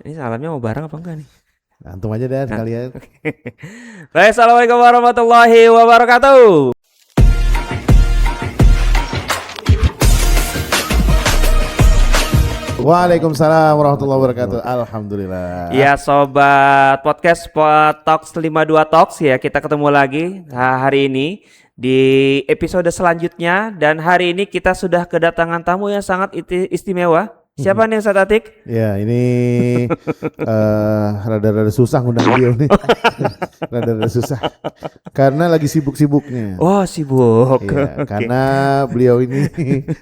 Ini salamnya mau bareng apa enggak nih? Antum aja deh sekalian. Baik, assalamualaikum warahmatullahi wabarakatuh. Waalaikumsalam warahmatullahi wabarakatuh. Alhamdulillah. Ya sobat podcast Talks 52 Talks ya, kita ketemu lagi hari ini di episode selanjutnya, dan hari ini kita sudah kedatangan tamu yang sangat istimewa. Siapa nih Ustaz Atik? Ya ini rada-rada susah ngundang beliau nih. Rada-rada susah karena lagi sibuk-sibuknya. Oh sibuk. Iya, karena beliau ini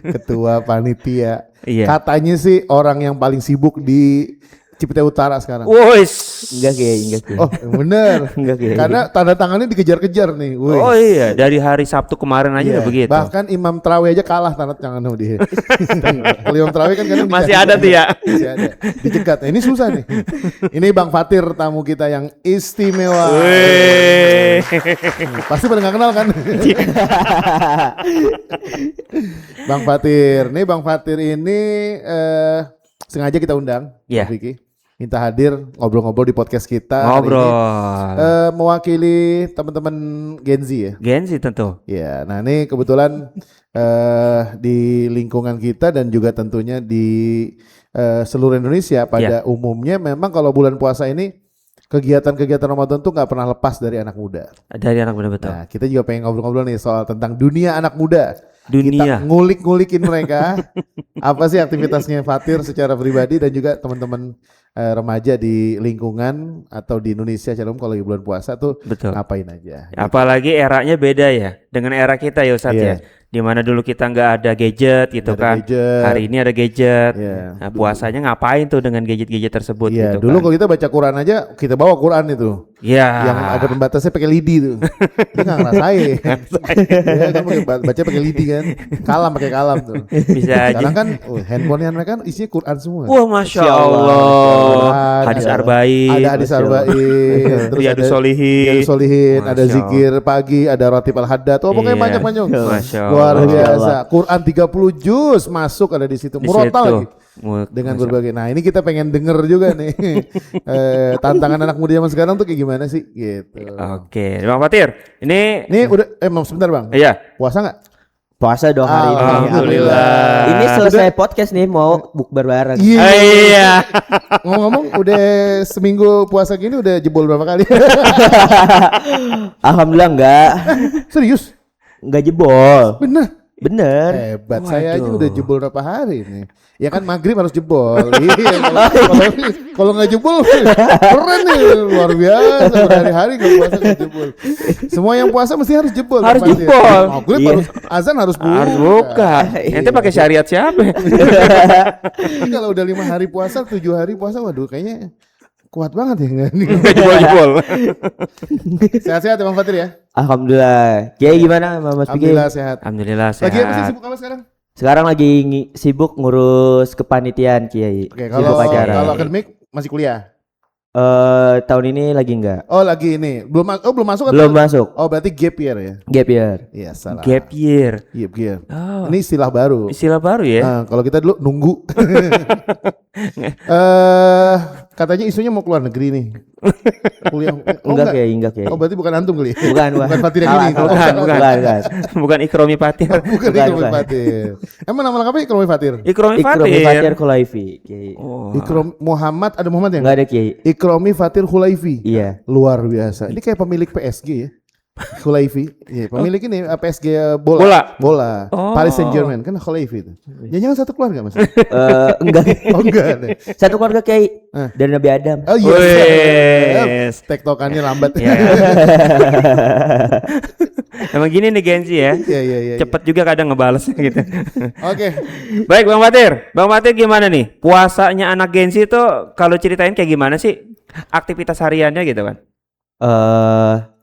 ketua panitia. Iya. Katanya sih orang yang paling sibuk di Cipete Utara sekarang. Wois. Enggak. Oh bener. Enggak. Karena tanda tangannya dikejar-kejar nih. Wih. Oh iya, dari hari Sabtu kemarin aja Iya, udah begitu. bahkan Imam Terawih aja kalah tanda tangan sama dia. Kalau Imam Terawih kan kadang Masih ada tuh ya. Masih ada. Dicegat. Nah, ini susah nih. Ini Bang Fatir, tamu kita yang istimewa. Wih. Pasti pada nggak kenal kan? Bang Fatir. Nih Bang Fatir ini sengaja kita undang, Iya. Bang Vicky. Minta hadir ngobrol-ngobrol di podcast kita. Ngobrol. Hari ini. Mewakili teman-teman Gen Z ya. Gen Z tentu. Ya, nah ini kebetulan di lingkungan kita dan juga tentunya di seluruh Indonesia pada umumnya memang kalau bulan puasa ini kegiatan-kegiatan Ramadan tuh nggak pernah lepas dari anak muda. Dari anak muda, betul. Nah, kita juga pengen ngobrol-ngobrol nih soal tentang dunia anak muda. Dunia. Kita ngulik-ngulikin mereka. Apa sih aktivitasnya Fatir secara pribadi dan juga teman-teman remaja di lingkungan atau di Indonesia kalau lagi bulan puasa tuh Betul. ngapain aja. Apalagi eranya beda ya dengan era kita ya Ustadz ya. Dimana dulu kita nggak ada gadget gitu Nggak ada kan. gadget. Hari ini ada gadget. Iya. Nah, puasanya ngapain tuh dengan gadget-gadget tersebut Iya, gitu dulu kan. kalau kita baca Quran aja kita bawa Quran itu. Iya. Yang ada pembatasnya pakai lidi tuh. Dia nggak ngerasain. Dia kan baca pakai lidi kan. Pakai kalam tuh. Bisa aja. Sekarang kan handphone mereka kan isinya Quran semua. Wah, Masya Allah. Hadis Arba'in. Ada hadis Arba'in. Terus Riyadus ada Sholihin. Riyadus Sholihin, ada Masya zikir pagi, ada Ratib Al-Haddad. Oh, pokoknya Iya. banyak-banyak. Masya Luar Allah. biasa. Quran 30 juz masuk ada di situ. Di Murotal situ. lagi. Dengan berbagai. Nah, ini kita pengen denger juga nih. Tantangan anak muda zaman sekarang tuh kayak gimana sih gitu. Oke, Bang Fatir. Ini Udah sebentar Bang. iya. Puasa enggak? Puasa dong hari ini. Alhamdulillah. Ini selesai podcast nih mau bukber bareng. Iya. Ngomong-ngomong udah seminggu puasa gini udah jebol berapa kali? Alhamdulillah enggak. Serius? Enggak jebol. Bener. Bener. Hebat. Saya aja Waduh. udah jebol berapa hari nih. Ya kan maghrib harus jebol. Iya. Kalau nggak jebol keren nih, luar biasa. Berhari-hari nggak puasa nggak jebol. Semua yang puasa mesti harus jebol. Harus pasti. jebol. Maghrib Iya. harus azan harus buka. Harus buka. Ente pakai syariat siapa? Ini kalau udah 5 hari puasa, 7 hari puasa, waduh kayaknya kuat banget ya. Jebol. Sehat-sehat ya Bang Fatir ya. Alhamdulillah. Kiai gimana Mas Piki? Alhamdulillah sehat. Alhamdulillah Lagi apa sih sehat. sibuk apa sekarang? Sekarang lagi sibuk ngurus kepanitiaan Kiai. Oke, Sibuk acara. kalau akademik masih kuliah. Tahun ini lagi enggak. Oh lagi ini belum masuk Belum masuk. Oh berarti gap year ya? Gap year. Iya salah. Gap year. Gap year. Oh, Ini istilah baru. istilah baru ya. Nah, kalau kita dulu nunggu. Katanya isunya mau keluar negeri nih. Kuliah. Enggak Kiai. Oh berarti bukan antum kali. Bukan. Bukan Fatir yang Salah, ini. salah. Bukan. Bukan Ikromi Fatir. Bukan Ikromi Fatir. Emang nama lengkapnya Ikromi Fatir? Ikromi Ikromi Fatir Fatir. Khulaifi. Kiai. Oh. Ikrom Muhammad, ada Muhammad ya? Enggak ada Kiai. Ikromi Fatir Khulaifi. Iya. Luar biasa. Ini kayak pemilik PSG ya. Khulaifi. Iya, pemilik ini PSG bola. Oh. Paris Saint-Germain kan Khulaifi itu. Jangan satu keluarga Mas. Enggak. Oh enggak deh. Satu keluarga Kiai dari Nabi Adam. Oh Wes. Tektokannya lambat. Ya. Emang gini nih Gen Z ya. Iya. Cepet juga kadang ngebalesnya gitu. Oke. Baik Bang Fatir. Bang Fatir gimana nih? Puasanya anak Gen Z itu kalau ceritain kayak gimana sih? Aktivitas hariannya gitu kan?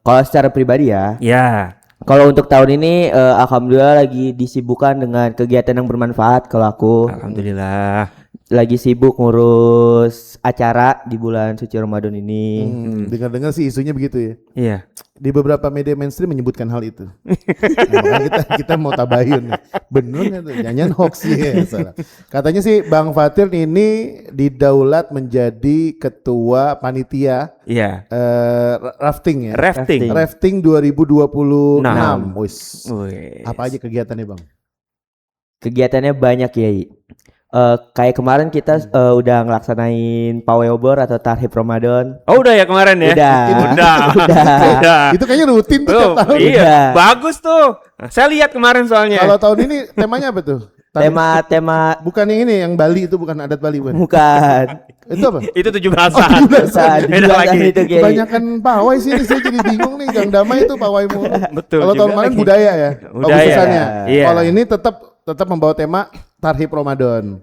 Kalau secara pribadi ya. Ya. Kalau untuk tahun ini alhamdulillah lagi disibukkan dengan kegiatan yang bermanfaat kalau aku. Alhamdulillah. lagi sibuk ngurus acara di bulan suci Ramadan ini. Dengar-dengar sih isunya begitu ya. Iya. Di beberapa media mainstream menyebutkan hal itu. Nah, makanya kita mau tabayun nih. Bener nggak tuh? Jangan hoax ya. Salah. Katanya sih Bang Fatir ini didaulat menjadi ketua panitia Iya. rafting ya. Rafting. Rafting 2026. Wis. Wih. Apa aja kegiatannya Bang? Kegiatannya banyak ya. Kayak kemarin kita udah ngelaksanain pawai obor atau tarhib Ramadan. Oh udah ya kemarin ya? Udah. Udah. Itu kayaknya rutin tuh tiap Oh, tahun. iya, Udah. bagus tuh. Saya lihat kemarin soalnya. Kalau tahun ini temanya apa tuh? Tema Bukan yang ini, yang Bali itu bukan adat Bali bukan? bukan. Itu apa? Itu 17-an. Beda lagi. Itu kayak Kebanyakan pawai sih ini saya jadi bingung nih. Gang Damai itu pawai mulu. Betul Kalau tahun juga kemarin lagi. budaya ya, Budaya. Agustusannya. Iya. Kalau ini tetap membawa tema Tarhib Ramadan.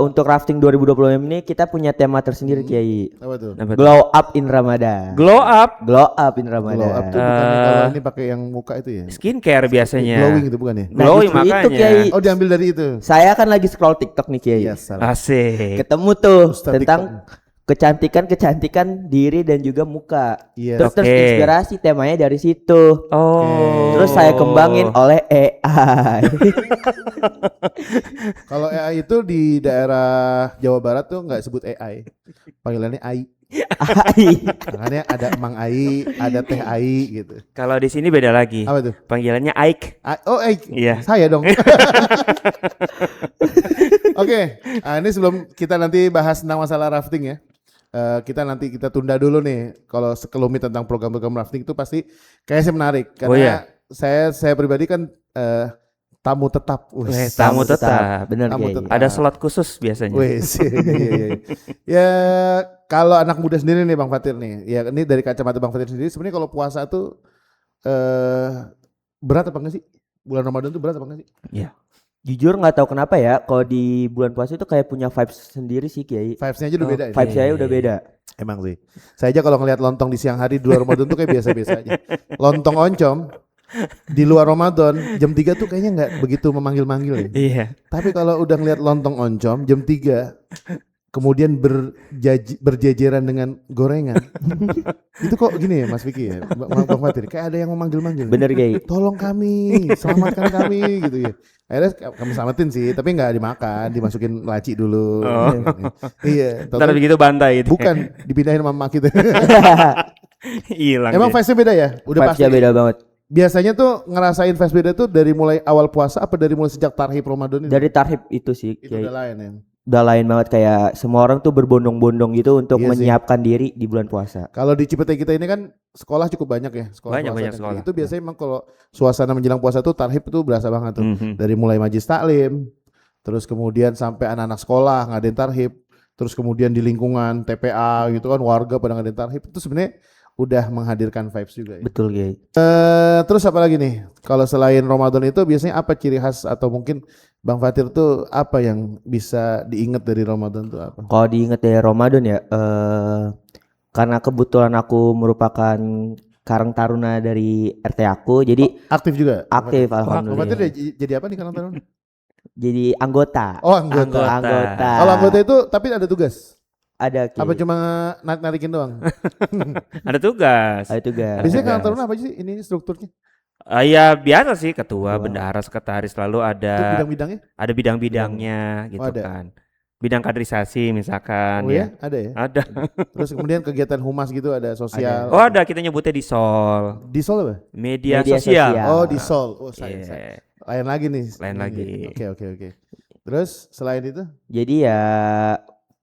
untuk rafting 2020 ini kita punya tema tersendiri Kiai. Apa tuh? Apa tuh? Glow up in Ramadan. Glow up, Glow up in Glow up Ramadan. tuh bukannya kalau ini pakai yang muka itu ya? skincare biasanya. Glowing itu bukan ya? Glowing Nah, makanya. itu, Kiai. Oh diambil dari itu. Saya kan lagi scroll TikTok nih Kiai. Iya salah. Asik. Ketemu tuh Ustaz tentang kecantikan diri dan juga muka. Iya. Terus Oke. terinspirasi temanya dari situ. Oh. Terus saya kembangin oleh AI. Kalau AI itu di daerah Jawa Barat tuh nggak sebut AI, panggilannya AI. AI. Makanya ada Emang AI, ada Teh AI gitu. Kalau di sini beda lagi. Apa tuh? Panggilannya Ike. Oh AI. Iya. Saya dong. Oke, ini sebelum kita nanti bahas tentang masalah rafting ya. Kita tunda dulu nih. Kalau sekelumit tentang program-program rafting itu pasti kayaknya menarik karena Oh, iya. saya pribadi kan tamu tetap. Weh, tamu tetap. Bener Tamu Kiai. tetap. Ada slot khusus biasanya. Wes, iya. Ya kalau anak muda sendiri nih Bang Fatir nih, ya ini dari kacamata Bang Fatir sendiri sebenarnya kalau puasa tuh berat apa enggak sih? Bulan Ramadan tuh berat apa enggak sih? Jujur nggak tahu kenapa ya, kalau di bulan puasa itu kayak punya vibes sendiri sih Kiai. Vibes-nya aja udah beda ya? Vibes saya udah beda. Emang sih. Saya aja kalau ngelihat lontong di siang hari di luar Ramadan tuh kayak biasa-biasa aja. Lontong oncom di luar Ramadan jam 3 tuh kayaknya nggak begitu memanggil-manggil ya. Iya. Tapi kalau udah ngelihat lontong oncom jam 3 kemudian berjejeran dengan gorengan. Itu kok gini ya Mas Vicky ya, Bang Fatir, kayak ada yang memanggil-manggil. Bener Kiai. Tolong kami, selamatkan kami gitu ya. Akhirnya kami selamatin sih, tapi nggak dimakan, dimasukin laci dulu. Oh. Iya. Ntar begitu bantai gitu. Bukan dipindahin sama mak kita. Hilang. Emang dia. vibes-nya beda ya? Udah pasti. Vibes-nya beda banget. Biasanya tuh ngerasain vibes beda tuh dari mulai awal puasa apa dari mulai sejak Tarhib Ramadan itu? Dari tarhib itu sih Itu Kiai. udah lain ya. Udah lain banget, kayak semua orang tuh berbondong-bondong gitu untuk Iya sih. menyiapkan diri di bulan puasa. Kalau di Cipete kita ini kan sekolah cukup banyak ya, sekolah Banyak, puasa banyak negeri. sekolah. Itu biasanya emang kalau suasana menjelang puasa tuh Tarhib tuh berasa banget tuh. Mhm. Dari mulai majlis taklim, terus kemudian sampai anak-anak sekolah ngadain Tarhib, terus kemudian di lingkungan TPA gitu kan warga pada ngadain Tarhib itu sebenarnya udah menghadirkan vibes juga ya. Betul Kiai. Terus apa lagi nih? Kalau selain Ramadan itu biasanya apa ciri khas atau mungkin Bang Fatir tuh apa yang bisa diingat dari Ramadan tuh apa? Kalau diinget dari Ramadan ya, karena kebetulan aku merupakan Karang Taruna dari RT aku, jadi Aktif juga? aktif Bang Fatir alhamdulillah. jadi apa nih Karang Taruna? Jadi anggota. Oh anggota. Anggota. Kalau anggota itu tapi ada tugas? Ada Kiai. Apa cuma narikin doang? Ada tugas. Ada tugas. Biasanya tugas. Karang Taruna apa sih ini strukturnya? Ya biasa sih ketua, Ketua. bendahara, sekretaris, lalu Itu ada bidang-bidangnya? bidang-bidangnya gitu ada. kan. Bidang kaderisasi misalkan Oh ya. ya, ada ya. Ada. Terus kemudian kegiatan humas gitu ada sosial. Oh ada, kita nyebutnya di Sol. Di Sol apa? Media, Media sosial. sosial. Oh di Sol. Oh Iya. saya. Lain lagi nih. Lain lagi. Oke. Terus selain itu? Jadi ya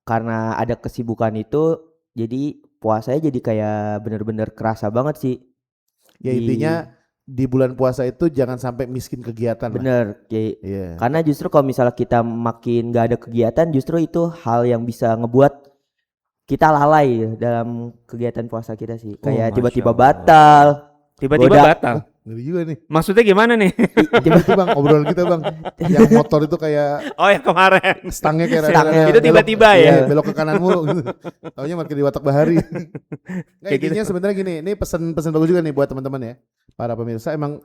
karena ada kesibukan itu, jadi puasanya jadi kayak bener-bener kerasa banget sih. Ya Di- intinya di bulan puasa itu jangan sampai miskin kegiatan lah. Bener, Kiai. Iya. Karena justru kalau misalnya kita makin gak ada kegiatan, justru itu hal yang bisa ngebuat kita lalai dalam kegiatan puasa kita sih. Kayak Masya tiba-tiba Allah. batal. Tiba-tiba Goda. batal. Ngeri juga nih. Maksudnya gimana nih? Itu Bang obrolan kita Bang. Yang motor itu kayak Oh yang kemarin. stangnya kayak Stangnya. rada-rada Itu tiba-tiba belok- ya? iya, belok ke kanan mulu gitu. Taunya makin di Watak Bahari. Nggak, Kayak intinya gitu. sebenarnya gini, ini pesan bagus juga nih buat teman-teman ya. Para pemirsa emang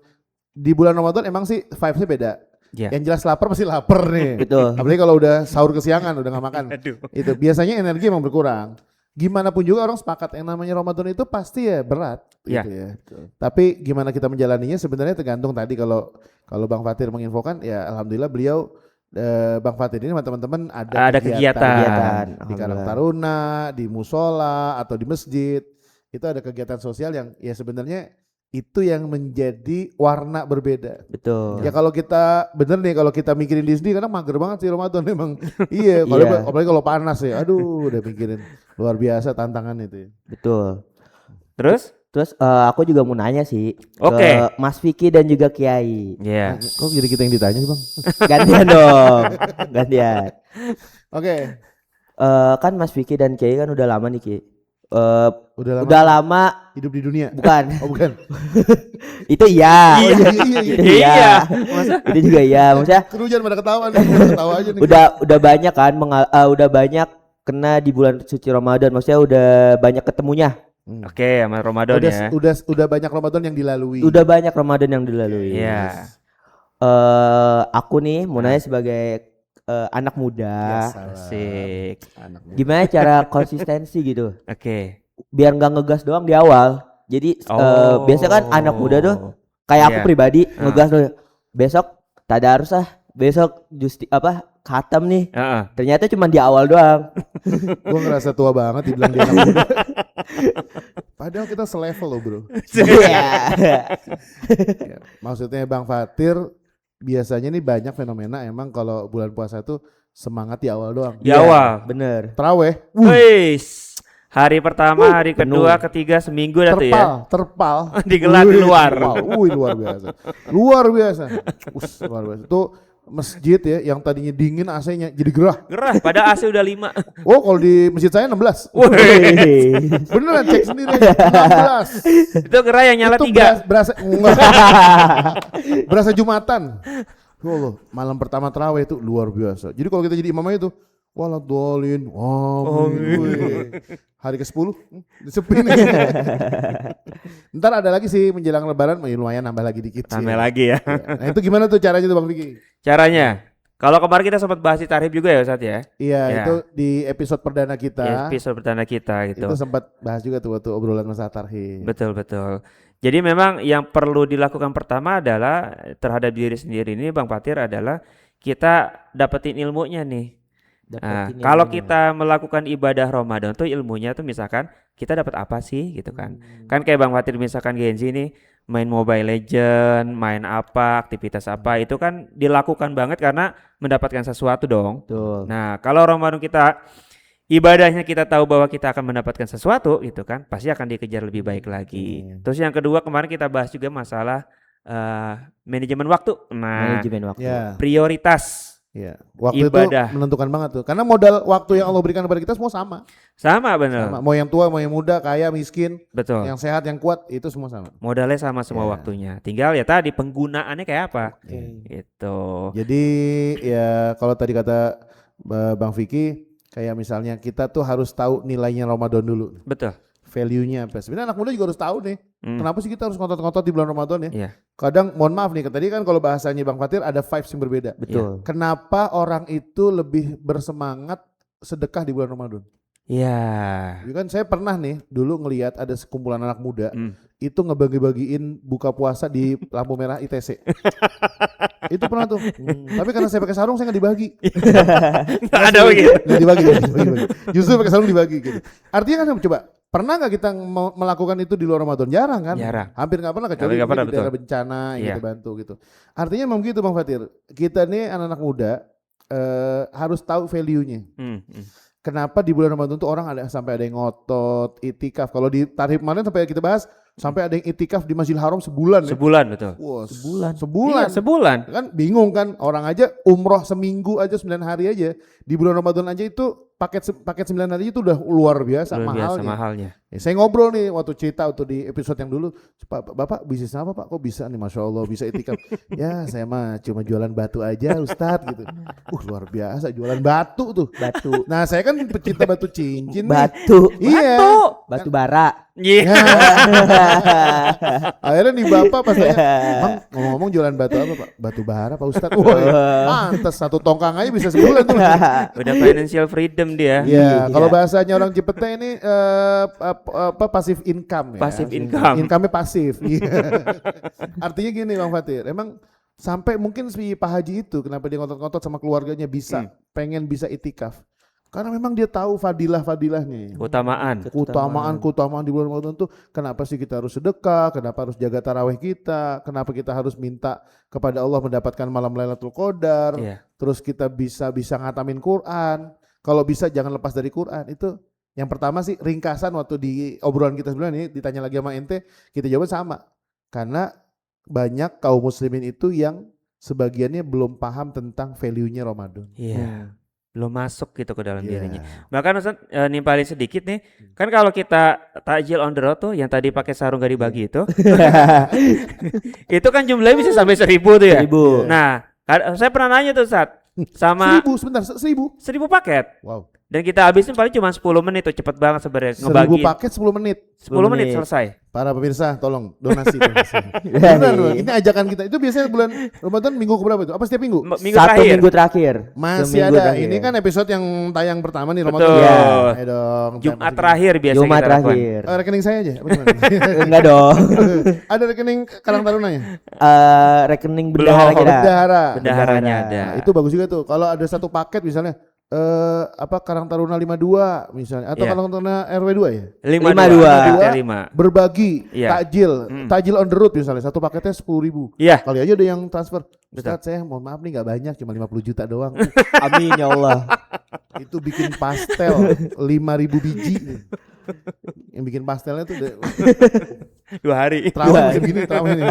di bulan Ramadan emang sih vibes-nya beda. Ya. Yang jelas lapar pasti lapar nih. Betul. Apalagi kalau udah sahur kesiangan udah nggak makan. Aduh. Itu biasanya energi emang berkurang. Gimana pun juga orang sepakat yang namanya Ramadan itu pasti ya berat Ya. gitu ya. Tapi gimana kita menjalaninya sebenarnya tergantung tadi kalau Bang Fatir menginfokan ya alhamdulillah beliau Bang Fatir ini sama teman-teman Ada kegiatan. di Karang Taruna, di musola atau di masjid. Itu ada kegiatan sosial yang ya sebenarnya itu yang menjadi warna berbeda. Betul. Ya kalau kita bener nih kalau kita mikirin Disney kadang mager banget sih Ramadan emang. Iya, Iya. apalagi kalau panas ya. Aduh, udah mikirin luar biasa tantangan itu. Ya. Betul. Terus? Aku juga mau nanya sih Oke. ke Mas Vicky dan juga Kiai. Ya. Kok jadi kita yang ditanya sih, Bang? Gantian dong. Gantian. Oke. Kan Mas Vicky dan Kiai kan udah lama nih Ki. Udah lama Udah lama hidup di dunia. bukan. Oh, bukan. Itu iya. Iya. Itu iya. Itu juga iya. Maksudnya Keru jangan pada ketawa nih, pada ketawa aja nih. udah banyak kan udah banyak kena di bulan suci Ramadan. Maksudnya udah banyak ketemunya. Oke, sama Ramadan ya. Udah banyak Ramadan yang dilalui. Udah banyak Ramadan yang dilalui. Iya. Aku nih mau nanya sebagai anak muda. Asik. Anak muda. Gimana cara konsistensi gitu? Oke. Biar nggak ngegas doang di awal. Jadi biasanya kan anak muda tuh kayak aku Iya. pribadi ngegas tuh. Besok tadarus lah. Besok khatam nih. Heeh. Ternyata cuma di awal doang. Gua ngerasa tua banget dibilang dia anak muda. Padahal kita selevel loh, Bro. Iya. Ya, maksudnya Bang Fatir biasanya nih banyak fenomena emang kalau bulan puasa tuh semangat di awal doang. Di awal. Bener. Taraweh, Wis. Hari pertama, hari penuh. kedua, ketiga seminggu dah tuh ya. terpal. Digelar di luar. Luar biasa. Luar biasa. Luar biasa. Itu masjid ya yang tadinya dingin AC-nya jadi gerah. Gerah, pada AC udah 5. Oh, kalau di masjid saya 16. Beneran cek sendiri aja. 16. Itu gerah yang nyala Itu 3. berasa enggak. Berasa Jumatan. Allah, malam pertama tarawih itu luar biasa. Jadi kalau kita jadi imamnya itu waladhdallin. Hari ke-10 sepi nih. Ntar ada lagi sih menjelang lebaran lumayan nambah lagi dikit sih. Tambah lagi ya. Nah, itu gimana tuh caranya tuh Bang Vicky? Caranya. Kalau kemarin kita sempat bahas di tarif juga ya Ustaz ya. Iya, Ya. itu di episode perdana kita. Episode pertama kita gitu. Itu sempat bahas juga tuh waktu obrolan masalah tarhib. Betul. Jadi memang yang perlu dilakukan pertama adalah terhadap diri sendiri ini Bang Fatir adalah kita dapetin ilmunya nih. Nah, Dapetin kalau ilmunya. kita melakukan ibadah Ramadan tuh ilmunya tuh misalkan kita dapat apa sih gitu kan. Kan kayak Bang Fatir misalkan Genzi nih main Mobile Legend, main apa, aktivitas apa itu kan dilakukan banget karena mendapatkan sesuatu dong. Betul. Nah, kalau Ramadan kita ibadahnya kita tahu bahwa kita akan mendapatkan sesuatu gitu kan, pasti akan dikejar lebih baik lagi. Terus yang kedua kemarin kita bahas juga masalah manajemen waktu. Nah, Manajemen waktu. Ya, prioritas ya. Waktu ibadah. itu menentukan banget tuh. Karena modal waktu yang Allah berikan kepada kita semua sama. Sama bener. Sama. Mau yang tua, mau yang muda, kaya, miskin, Betul. yang sehat, yang kuat, itu semua sama. Modalnya sama semua Ya. waktunya. Tinggal ya tadi penggunaannya kayak apa. Itu. Jadi ya kalau tadi kata Bang Vicky, kayak misalnya kita tuh harus tahu nilainya Ramadan dulu. Betul. Value-nya apa. Sebenarnya anak muda juga harus tahu nih. Kenapa sih kita harus ngotot-ngotot di bulan Ramadan ya? Iya. Kadang mohon maaf nih, tadi kan kalau bahasanya Bang Fatir ada vibes yang berbeda. Betul. Kenapa orang itu lebih bersemangat sedekah di bulan Ramadan? Iya. Ya kan saya pernah nih dulu ngelihat ada sekumpulan anak muda Hmm. itu ngebagi-bagiin buka puasa di lampu merah ITC. Itu pernah tuh. Tapi karena saya pakai sarung saya nggak dibagi. Nggak ada begitu. Nggak dibagi. Justru pakai sarung dibagi gitu. Artinya kan coba pernah nggak kita melakukan itu di luar Ramadan? Jarang kan? Jarang. Hampir nggak pernah kecuali Hampir nggak pernah, di daerah bencana yang Iya. kita bantu gitu. Artinya memang gitu Bang Fatir. Kita nih anak-anak muda harus tahu value-nya. Kenapa di bulan Ramadan tuh orang sampai ada yang ngotot, itikaf. Kalau di tarhib kemarin sampai kita bahas sampai ada yang itikaf di Masjidil Haram sebulan ya. Sebulan betul. Wah, Sebulan. Sebulan. Iya, sebulan. Kan bingung kan orang aja umroh seminggu aja 9 hari aja. Di bulan Ramadan aja itu paket 9 hari itu udah luar biasa Luar biasa mahalnya. mahalnya. Ya, saya ngobrol nih waktu cerita waktu di episode yang dulu, Bapak bisnis apa Pak? Kok bisa nih, Masya Allah bisa itikaf? Ya saya mah cuma jualan batu aja Ustadz gitu. Luar biasa jualan batu tuh. Batu. Nah saya kan pecinta batu cincin nih. Batu. Iya. Batu bara. Iya. Ya. Akhirnya nih Bapak pas tanya, Bang ngomong-ngomong jualan batu apa Pak? Batu bara Pak Ustadz. Wah pantes satu tongkang aja bisa sebulan tuh. Udah financial freedom dia. Iya, kalau bahasanya orang Cipete ini apa pasif income ya. Passive income. Income-nya pasif. Iya. Artinya gini Bang Fatir, emang sampai mungkin si Pak Haji itu kenapa dia ngotot-ngotot sama keluarganya bisa pengen bisa itikaf. Karena memang dia tahu fadilah-fadilahnya. Keutamaan di bulan Ramadan itu kenapa sih kita harus sedekah, kenapa harus jaga tarawih kita, kenapa kita harus minta kepada Allah mendapatkan malam Lailatul Qadar. Terus kita bisa ngatamin Quran. Kalau bisa jangan lepas dari Quran. Itu yang pertama sih ringkasan waktu di obrolan kita sebelumnya ini ditanya lagi sama ente, kita jawab sama. Karena banyak kaum muslimin itu yang sebagiannya belum paham tentang value-nya Ramadan. Iya. Belum masuk gitu ke dalam dirinya. Bahkan Ustaz nimpalin sedikit nih. Kan kalau kita takjil on the road tuh yang tadi pakai sarung gak dibagi itu. Itu kan jumlahnya bisa sampai 1.000 tuh ya. 1.000. Nah, saya pernah nanya tuh Ustaz. Sama 1.000 paket. Wow. Dan kita habisin paling cuma 10 menit tuh, cepet banget sebenarnya 1.000 ngebagi. paket 10 menit. 10 menit selesai. Para pemirsa tolong donasi. Benar loh, ini ajakan kita. Itu biasanya bulan Ramadan minggu keberapa itu? Apa setiap minggu? Minggu Satu terakhir. minggu terakhir. Masih Seminggu ada. terakhir. Ini kan episode yang tayang pertama nih Ramadan. Betul. Ya. Ayo dong. Jumat terakhir biasa Jumat kita lakukan. terakhir. Rekening saya aja. Apa gimana? Enggak dong. Ada rekening Karang Tarunanya? Rekening bendahara Belum. kita. Bendaharanya ada. Nah, itu bagus juga tuh. Kalau ada satu paket misalnya Karang Taruna 52 misalnya atau Karang Taruna RW 2 ya? 52. Berbagi Iya. takjil on the road misalnya satu paketnya 10.000. Iya. Kali aja ada yang transfer. Betul. Ustadz saya mohon maaf nih nggak banyak cuma 50 juta doang. Amin ya Allah. Itu bikin pastel 5.000 biji. Yang bikin pastelnya tuh 2 hari. terawih begini terawih nih.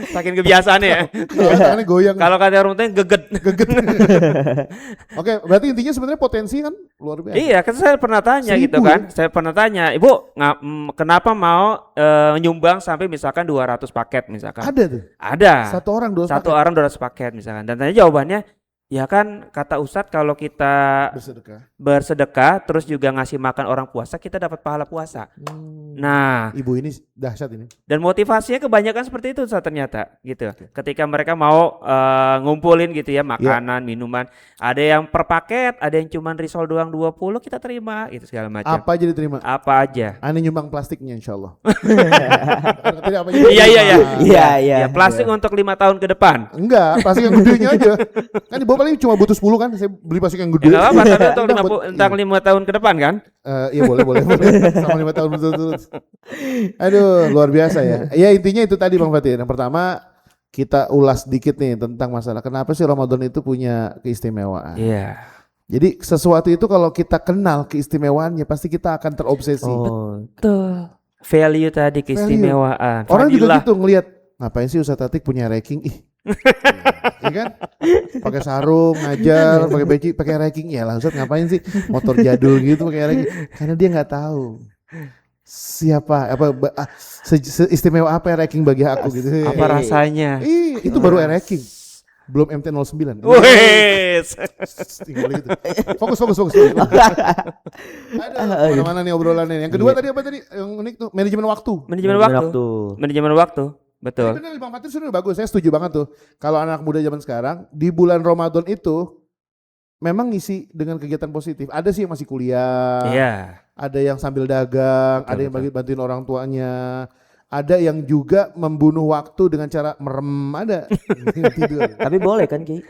Saking kebiasaannya ya. Tangannya goyang. Kalau kata orang tuanya geget. Oke, berarti intinya sebenarnya potensi kan luar biasa. Iya, kan saya pernah tanya 1.000 gitu kan. Saya pernah tanya, "Ibu, kenapa mau nyumbang sampai misalkan 200 paket misalkan?" Ada tuh. Ada. Satu orang 200 Satu paket. orang 200 paket misalkan. Dan tanya jawabannya, ya kan kata Ustadz kalau kita bersedekah terus juga ngasih makan orang puasa, kita dapat pahala puasa. Nah, Ibu ini dahsyat ini. dan motivasinya kebanyakan seperti itu Ustadz, ternyata gitu. Ketika mereka mau ngumpulin gitu ya makanan, minuman, ada yang per paket, ada yang cuman risol doang 20 kita terima gitu segala macam. Apa aja diterima? Apa aja. Aneh nyumbang plastiknya insyaallah. Iya. Iya. Ya, plastik untuk 5 tahun ke depan. Enggak, plastik yang gedenya aja. Kan di bawah paling cuma butuh 10 kan. Saya beli plastik yang gede. Ya enggak apa-apa, tapi untuk Udah, buat- 5 tahun ke depan kan? Iya boleh. Sama 5 tahun betul-betul. Aduh, luar biasa ya. Ya intinya itu tadi Bang Fatir. Yang pertama kita ulas dikit nih tentang masalah kenapa sih Ramadan itu punya keistimewaan. Iya. Jadi sesuatu itu kalau kita kenal keistimewaannya pasti kita akan terobsesi. Oh, Tuh. Value tadi keistimewaan. Orang juga Fadilah. gitu ngelihat ngapain sih Ustadz Atik punya ranking Iya kan? Pakai sarung, ngajar, pakai peci, pakai ranking. Ya lah Ustadz ngapain sih motor jadul gitu pakai ranking? Karena dia nggak tahu siapa istimewa apa ranking bagi aku gitu. Apa rasanya? Itu baru ranking. Belum MT-09. Wes. Tinggal gitu. Fokus. Aduh, mana-mana nih obrolannya. Yang kedua tadi apa tadi? Yang unik tuh manajemen waktu. Manajemen waktu. Betul. Benar Bang Fatir sudah bagus. Saya setuju banget tuh. Kalau anak muda zaman sekarang di bulan Ramadan itu memang ngisi dengan kegiatan positif. Ada sih yang masih kuliah. Iya. Ada yang sambil dagang, ada yang bantuin orang tuanya. Ada yang juga membunuh waktu dengan cara merem, ada. Tidur. tapi boleh kan Ki?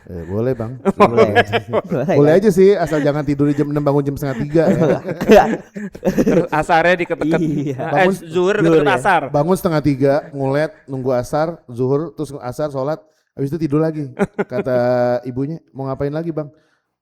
Boleh Bang. Boleh Boleh aja sih, asal jangan tidur jam 6 bangun jam setengah 3 ya. Terus asarnya deket-deket. Iya. Zuhur deket asar. Bangun setengah 3, ngulet, nunggu asar, zuhur, terus asar, sholat, habis itu tidur lagi. Kata ibunya, mau ngapain lagi Bang?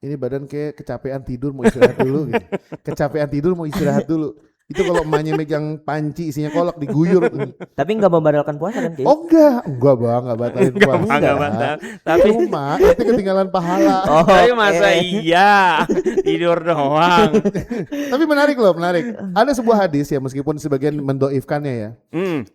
Ini badan kayak kecapean tidur, mau istirahat dulu gitu. Kecapean tidur mau istirahat dulu. Itu kalau emaknya megang panci isinya kolak diguyur tuh. Tapi nggak membatalkan puasa kan, Ki? Oh enggak bang, enggak batalin puasa. Enggak batal. Tapi Cuma nanti ketinggalan pahala. tapi masa iya tidur doang. Tapi menarik loh, menarik. Ada sebuah hadis ya, meskipun sebagian mendoifkannya ya.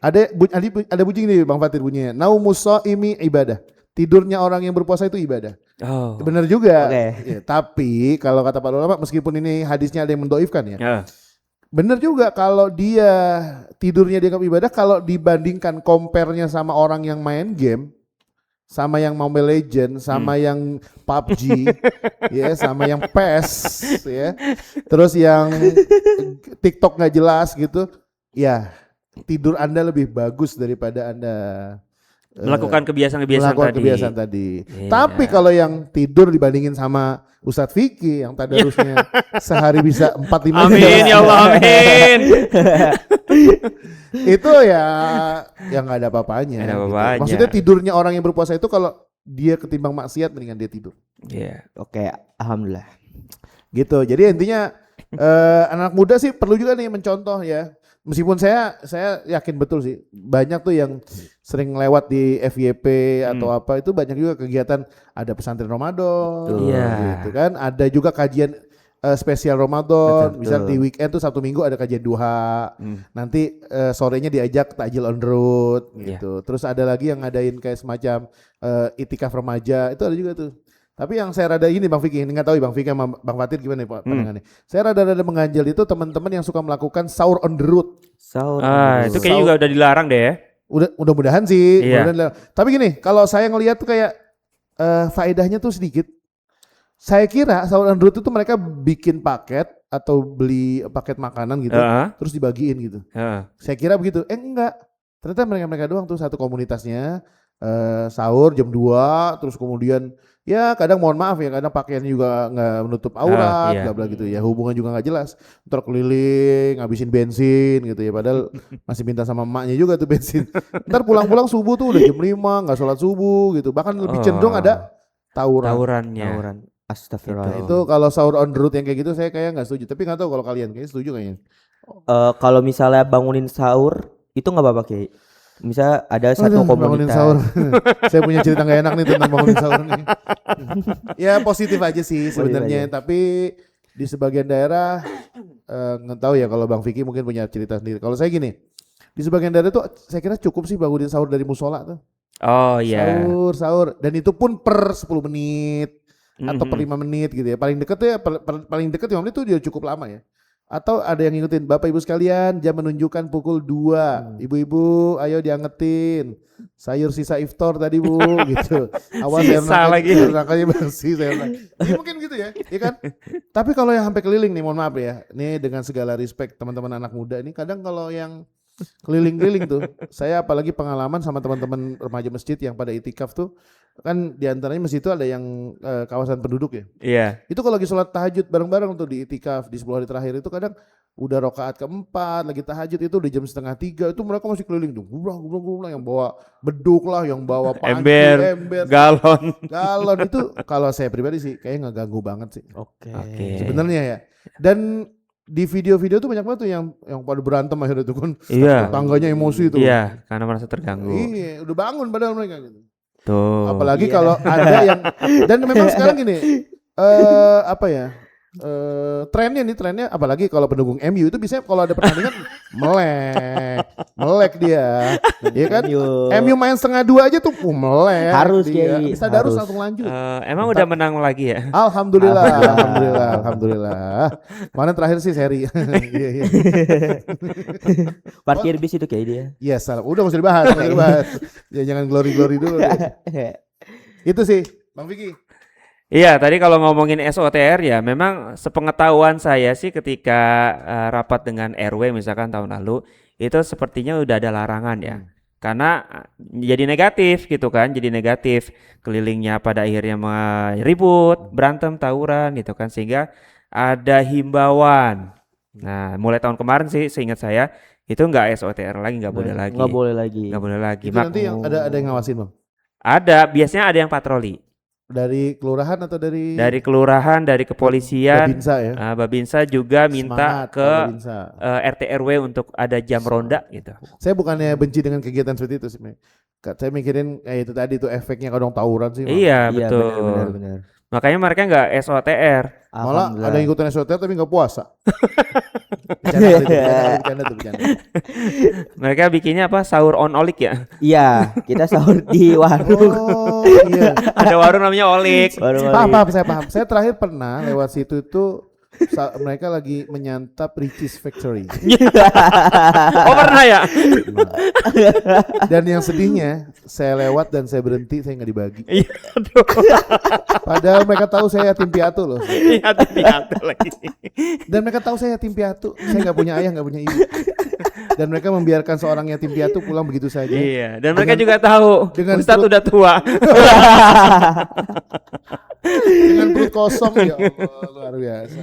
Ada bunyi nih Bang Fatir bunyinya. Naumus shaimi ibadah. Tidurnya orang yang berpuasa itu ibadah. Oh. Benar juga. Oke. Ya, tapi kalau kata para ulama, meskipun ini hadisnya ada yang mendoifkan ya. Ya. Benar juga kalau dia tidurnya dianggap ibadah, kalau dibandingkan compare-nya sama orang yang main game, sama yang Mobile Legend, sama yang PUBG, ya, sama yang PES, ya, terus yang TikTok nggak jelas gitu, ya tidur Anda lebih bagus daripada Anda Melakukan kebiasaan-kebiasaan melakukan tadi. kebiasaan tadi. Iya. Tapi kalau yang tidur dibandingin sama Ustadz Vicky yang tadarusnya sehari bisa 4-5 Amin ya Allah, amin. itu ya nggak ada apa-apanya. Nggak ada gitu. apa-apanya. Maksudnya tidurnya orang yang berpuasa itu kalau dia ketimbang maksiat mendingan dia tidur. Iya. Oke, alhamdulillah. Gitu. Jadi intinya anak muda sih perlu juga nih mencontoh ya. Meskipun saya yakin betul sih banyak tuh yang sering lewat di FYP atau apa itu banyak juga kegiatan, ada pesantren Ramadan, Iya. gitu kan. Ada juga kajian spesial Ramadan, Betul, misal betul. di weekend tuh Sabtu Minggu ada kajian duha. Nanti sorenya diajak takjil on the road gitu. Terus ada lagi yang ngadain kayak semacam itikaf remaja, itu ada juga tuh. Tapi yang saya rada ini Bang Vicky, ini nggak tahu ya Bang Vicky sama Bang Fatir gimana nih pandangannya. Saya rada mengganjal itu teman-teman yang suka melakukan sahur on the road. Sahur. Itu kayaknya juga udah dilarang deh ya. Mudah-mudahan sih. Iya. Mudah-mudahan. Tapi gini, kalau saya ngelihat tuh kayak faedahnya tuh sedikit. Saya kira sahur on the road itu mereka bikin paket atau beli paket makanan gitu, terus dibagiin gitu. Saya kira begitu. Enggak. Ternyata mereka doang tuh satu komunitasnya sahur jam 2, terus kemudian ya kadang mohon maaf ya, kadang pakaiannya juga nggak menutup aurat, iya. bla bla gitu ya, hubungan juga nggak jelas, ntar keliling ngabisin bensin gitu ya, padahal masih minta sama emaknya juga tuh bensin, ntar pulang-pulang subuh tuh udah jam 5 nggak sholat subuh gitu, bahkan lebih cenderung ada tawuran. Tawurannya. Tawuran. Astagfirullah. Itu kalau sahur on the road yang kayak gitu saya kayak nggak setuju, tapi nggak tahu kalau kalian kayaknya setuju kayaknya. Kalau misalnya bangunin sahur itu nggak apa-apa, Ki. Misal ada satu Aduh, bangunin komunitas. sahur. Saya punya cerita nggak enak nih tentang bangunin sahur nih. Ya positif aja sih sebenarnya, tapi di sebagian daerah nggak tahu ya, kalau Bang Vicky mungkin punya cerita sendiri. Kalau saya gini, di sebagian daerah tuh saya kira cukup sih bangunin sahur dari musola tuh. Oh iya. Sahur dan itu pun per 10 menit atau per 5 menit gitu ya. Paling deket ya paling deket 5 menit itu udah cukup lama ya. Atau ada yang ngikutin, Bapak Ibu sekalian jam menunjukkan pukul 2. Ibu-ibu ayo diangetin sayur sisa iftar tadi Bu gitu. Awas Sisa lagi. rangkanya bersih saya. Ya, mungkin gitu ya kan. Tapi kalau yang sampai keliling nih, mohon maaf ya, nih dengan segala respect teman-teman anak muda ini, kadang kalau yang keliling-keliling tuh, saya apalagi pengalaman sama teman-teman remaja masjid yang pada itikaf tuh, kan diantaranya masjid itu ada yang kawasan penduduk ya. Iya. Itu kalau lagi sholat tahajud bareng-bareng tuh di itikaf di 10 hari terakhir itu, kadang udah rakaat keempat lagi tahajud itu udah jam 2:30 itu mereka masih keliling tuh, gubrang yang bawa beduk lah, yang bawa panci, ember, galon itu kalau saya pribadi sih kayaknya nggak ganggu banget sih. Oke. Sebenarnya ya. Dan di video-video tuh banyak banget tuh yang pada berantem akhirnya tuh kan. Iya. Tangganya emosi tuh. Iya, karena merasa terganggu. Iya, udah bangun padahal mereka gitu. Tuh. Apalagi kalau ada yang, dan memang sekarang gini, apa ya? Trennya apalagi kalau pendukung MU itu biasanya kalau ada pertandingan melek dia, ya kan? MU main 1:30 aja tuh melek. Harus dia. Kiai, Bisa darus harus. langsung lanjut. Emang udah menang lagi ya? Alhamdulillah. Kemarin terakhir sih seri. Iya. Parkir bis itu kayak dia. Iya, salah. Udah nggak usah dibahas. Ya, jangan glory dulu. Itu sih, Bang Vicky. Iya, tadi kalau ngomongin SOTR ya, memang sepengetahuan saya sih ketika rapat dengan RW misalkan tahun lalu, itu sepertinya udah ada larangan ya. Karena jadi negatif gitu kan, jadi negatif. Kelilingnya pada akhirnya ribut, berantem, tawuran gitu kan, sehingga ada himbauan. Nah, mulai tahun kemarin sih seingat saya itu nggak SOTR lagi, nggak boleh lagi. Nggak boleh lagi. Nggak boleh lagi. Itu nanti yang ada yang ngawasin, Bang. Ada, biasanya ada yang patroli. Dari kelurahan atau dari Dari kelurahan, dari kepolisian, Babinsa ya? Babinsa juga minta Semangat, ke Pak Babinsa. RT RW untuk ada jam ronda gitu. Saya bukannya benci dengan kegiatan seperti itu sih. Saya mikirin kayak itu tadi tuh efeknya kadang tawuran sih. Iya, Iya, betul. benar. Makanya mereka nggak SOTR. Malah Alhamdulillah. ada yang ikutan SOTR tapi nggak puasa. Bercanda tuh, bercanda. Mereka bikinnya apa? Sahur on olik ya. Iya, kita sahur di warung. Oh iya. Ada warung namanya Olik. Warung Paham, saya paham. Saya terakhir pernah lewat situ itu mereka lagi menyantap Ricis Factory. Oh pernah ya? Dan yang sedihnya saya lewat dan saya berhenti, saya nggak dibagi. Iya, aduh. Padahal mereka tahu saya yatim piatu loh. Iya, piatu lagi. Dan mereka tahu saya yatim piatu. Saya nggak punya ayah, nggak punya ibu. Dan mereka membiarkan seorang yatim piatu pulang begitu saja. Iya, dan mereka juga tahu dengan Ustadz perut- udah tua. Dengan perut kosong ya Allah, luar biasa.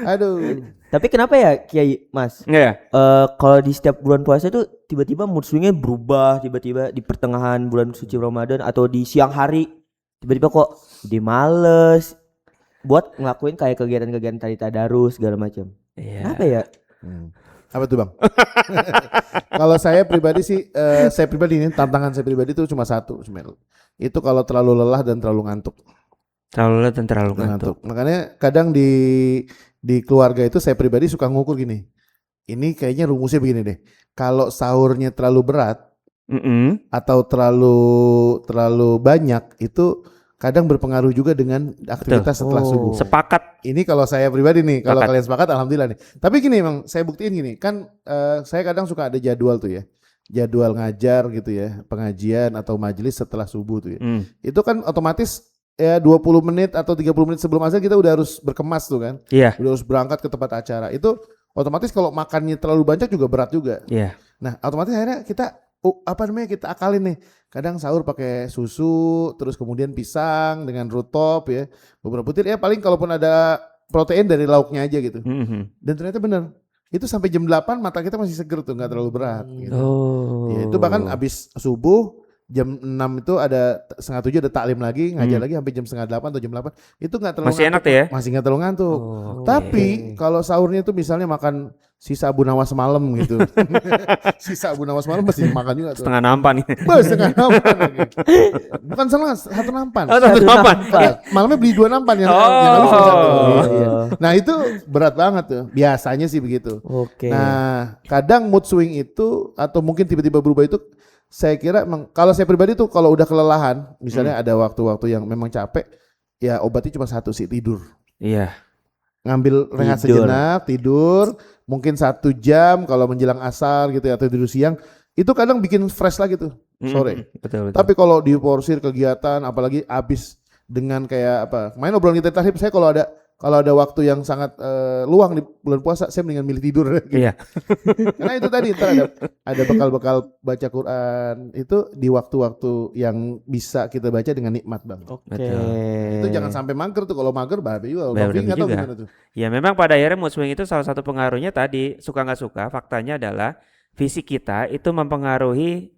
Aduh. Tapi kenapa ya Kiai Mas? Iya. Kalau di setiap bulan puasa itu tiba-tiba mood swingnya berubah, tiba-tiba di pertengahan bulan suci Ramadan atau di siang hari tiba-tiba kok di males buat ngelakuin kayak kegiatan-kegiatan tadi tadarus segala macam. Iya. Kenapa ya? Apa tuh Bang? Kalau saya pribadi sih, saya pribadi ini tantangan saya pribadi itu cuma satu sebenarnya. Itu kalau terlalu lelah dan terlalu ngantuk. Terlalu lelah dan terlalu ngantuk. Makanya kadang di keluarga itu saya pribadi suka ngukur gini. Ini kayaknya rumusnya begini deh. Kalau sahurnya terlalu berat atau terlalu banyak itu kadang berpengaruh juga dengan aktivitas setelah subuh. Sepakat. Ini kalau saya pribadi nih, kalau Sepakat. kalian sepakat alhamdulillah nih. Tapi gini Bang, saya buktiin gini, kan saya kadang suka ada jadwal tuh ya. Jadwal ngajar gitu ya, pengajian atau majelis setelah subuh tuh ya. Itu kan otomatis ya 20 menit atau 30 menit sebelum azan kita udah harus berkemas tuh kan. Iya. Udah harus berangkat ke tempat acara. Itu otomatis kalau makannya terlalu banyak juga berat juga. Iya. Nah, otomatis akhirnya kita kita akalin nih. Kadang sahur pakai susu, terus kemudian pisang dengan rutop ya. Beberapa butir ya paling kalaupun ada protein dari lauknya aja gitu. Dan ternyata benar. Itu sampai jam 8 mata kita masih seger tuh, nggak terlalu berat gitu. Oh. Ya, itu bahkan abis subuh jam 6 itu ada 6:30 ada taklim lagi, ngajar lagi sampai jam 7:30 atau jam 8. Itu nggak terlalu Masih ngantuk, enak tuh ya? Masih nggak terlalu ngantuk. Oh, Tapi kalau sahurnya itu misalnya makan sisa Abu Nawas malam gitu. Sisa Abu Nawas malam mesti makan juga tuh. setengah nampan. Setengah nampan lagi. Bukan salah, satu nampan. Oh, satu nampan. Malamnya beli 2 nampan yang Oh. habis satu. Iya. Nah itu berat banget tuh. Biasanya sih begitu. Oke. Nah kadang mood swing itu atau mungkin tiba-tiba berubah itu saya kira kalau saya pribadi tuh kalau udah kelelahan, misalnya ada waktu-waktu yang memang capek, ya obatnya cuma satu sih, tidur. Iya. Ngambil rehat Tidur. sejenak, tidur, mungkin 1 jam kalau menjelang asar gitu ya, atau tidur siang, itu kadang bikin fresh lagi tuh sore. Betul. Tapi kalau diporsir kegiatan, apalagi abis dengan kayak apa, main obrolan kita tadi, saya kalau ada waktu yang sangat luang di bulan puasa, saya mendingan milih tidur. Gitu. Iya. Karena itu tadi ntar ada bekal-bekal baca Quran itu di waktu-waktu yang bisa kita baca dengan nikmat Bang. Oke. Itu jangan sampai mager tuh, kalau mager bahaya juga. Bahaya Bang Ving nggak tahu juga. gimana tuh. Ya memang pada akhirnya mood swing itu salah satu pengaruhnya tadi suka nggak suka. Faktanya adalah fisik kita itu mempengaruhi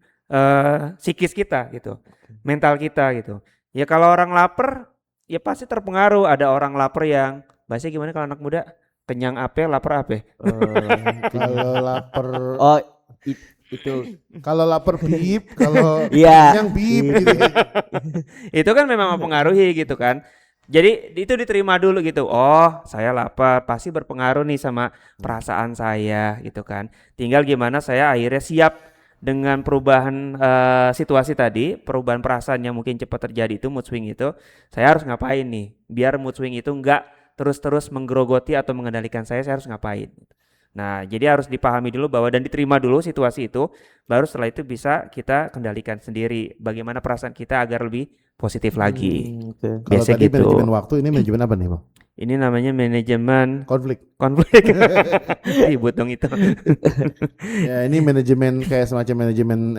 psikis kita gitu, mental kita gitu. Ya kalau orang lapar ya pasti terpengaruh. Ada orang lapar yang bahasa gimana kalau anak muda? Kenyang ape, lapar ape. Kalau lapar, Oh, itu. kalau lapar bip, kalau Iya. yang bip gitu. Itu kan memang mempengaruhi gitu kan. Jadi itu diterima dulu gitu. Oh, saya lapar, pasti berpengaruh nih sama perasaan saya gitu kan. Tinggal gimana saya akhirnya siap dengan perubahan situasi tadi, perubahan perasaan yang mungkin cepat terjadi itu mood swing itu. Saya harus ngapain nih? Biar mood swing itu enggak terus-terus menggerogoti atau mengendalikan saya harus ngapain. Nah, jadi harus dipahami dulu bahwa dan diterima dulu situasi itu, baru setelah itu bisa kita kendalikan sendiri bagaimana perasaan kita agar lebih positif lagi. Oke. Kalau Biasa tadi gitu. manajemen waktu, ini manajemen apa nih Bang? Ini namanya manajemen Konflik. konflik. Ribut dong itu. Ya ini manajemen kayak semacam manajemen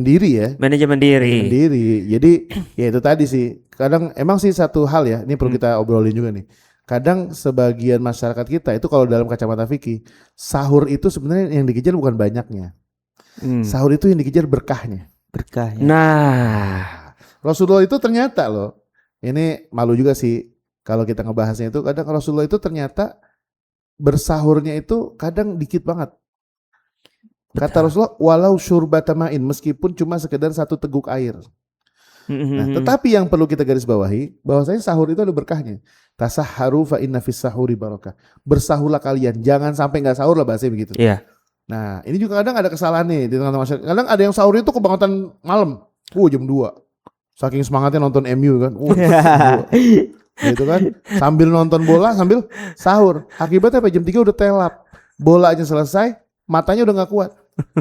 diri ya. Manajemen diri. Manajemen diri. Jadi ya itu tadi sih. Kadang emang sih satu hal ya, ini perlu kita obrolin juga nih. Kadang sebagian masyarakat kita itu kalau dalam kacamata fikih, sahur itu sebenarnya yang dikejar bukan banyaknya. Sahur itu yang dikejar berkahnya. Berkah ya. Nah, Rasulullah itu ternyata loh, ini malu juga sih kalau kita ngebahasnya itu, kadang Rasulullah itu ternyata bersahurnya itu kadang dikit banget. Kata Rasulullah, walau syurbatama'in, meskipun cuma sekedar 1 teguk air. Nah, tetapi yang perlu kita garis bawahi, bahwasanya sahur itu ada berkahnya. Tasahharu fa inna fis sahuri barakah. Bersahurlah kalian, jangan sampai enggak sahur lah bahasanya begitu. Iya. Nah, ini juga kadang ada kesalahan nih di tengah-tengah masyarakat. Kadang ada yang sahur itu kebangetan malam. Jam 2. Saking semangatnya nonton MU kan. Gitu kan. Sambil nonton bola sambil sahur. Akibatnya apa? Jam 3 udah telap. Bola aja selesai, matanya udah enggak kuat.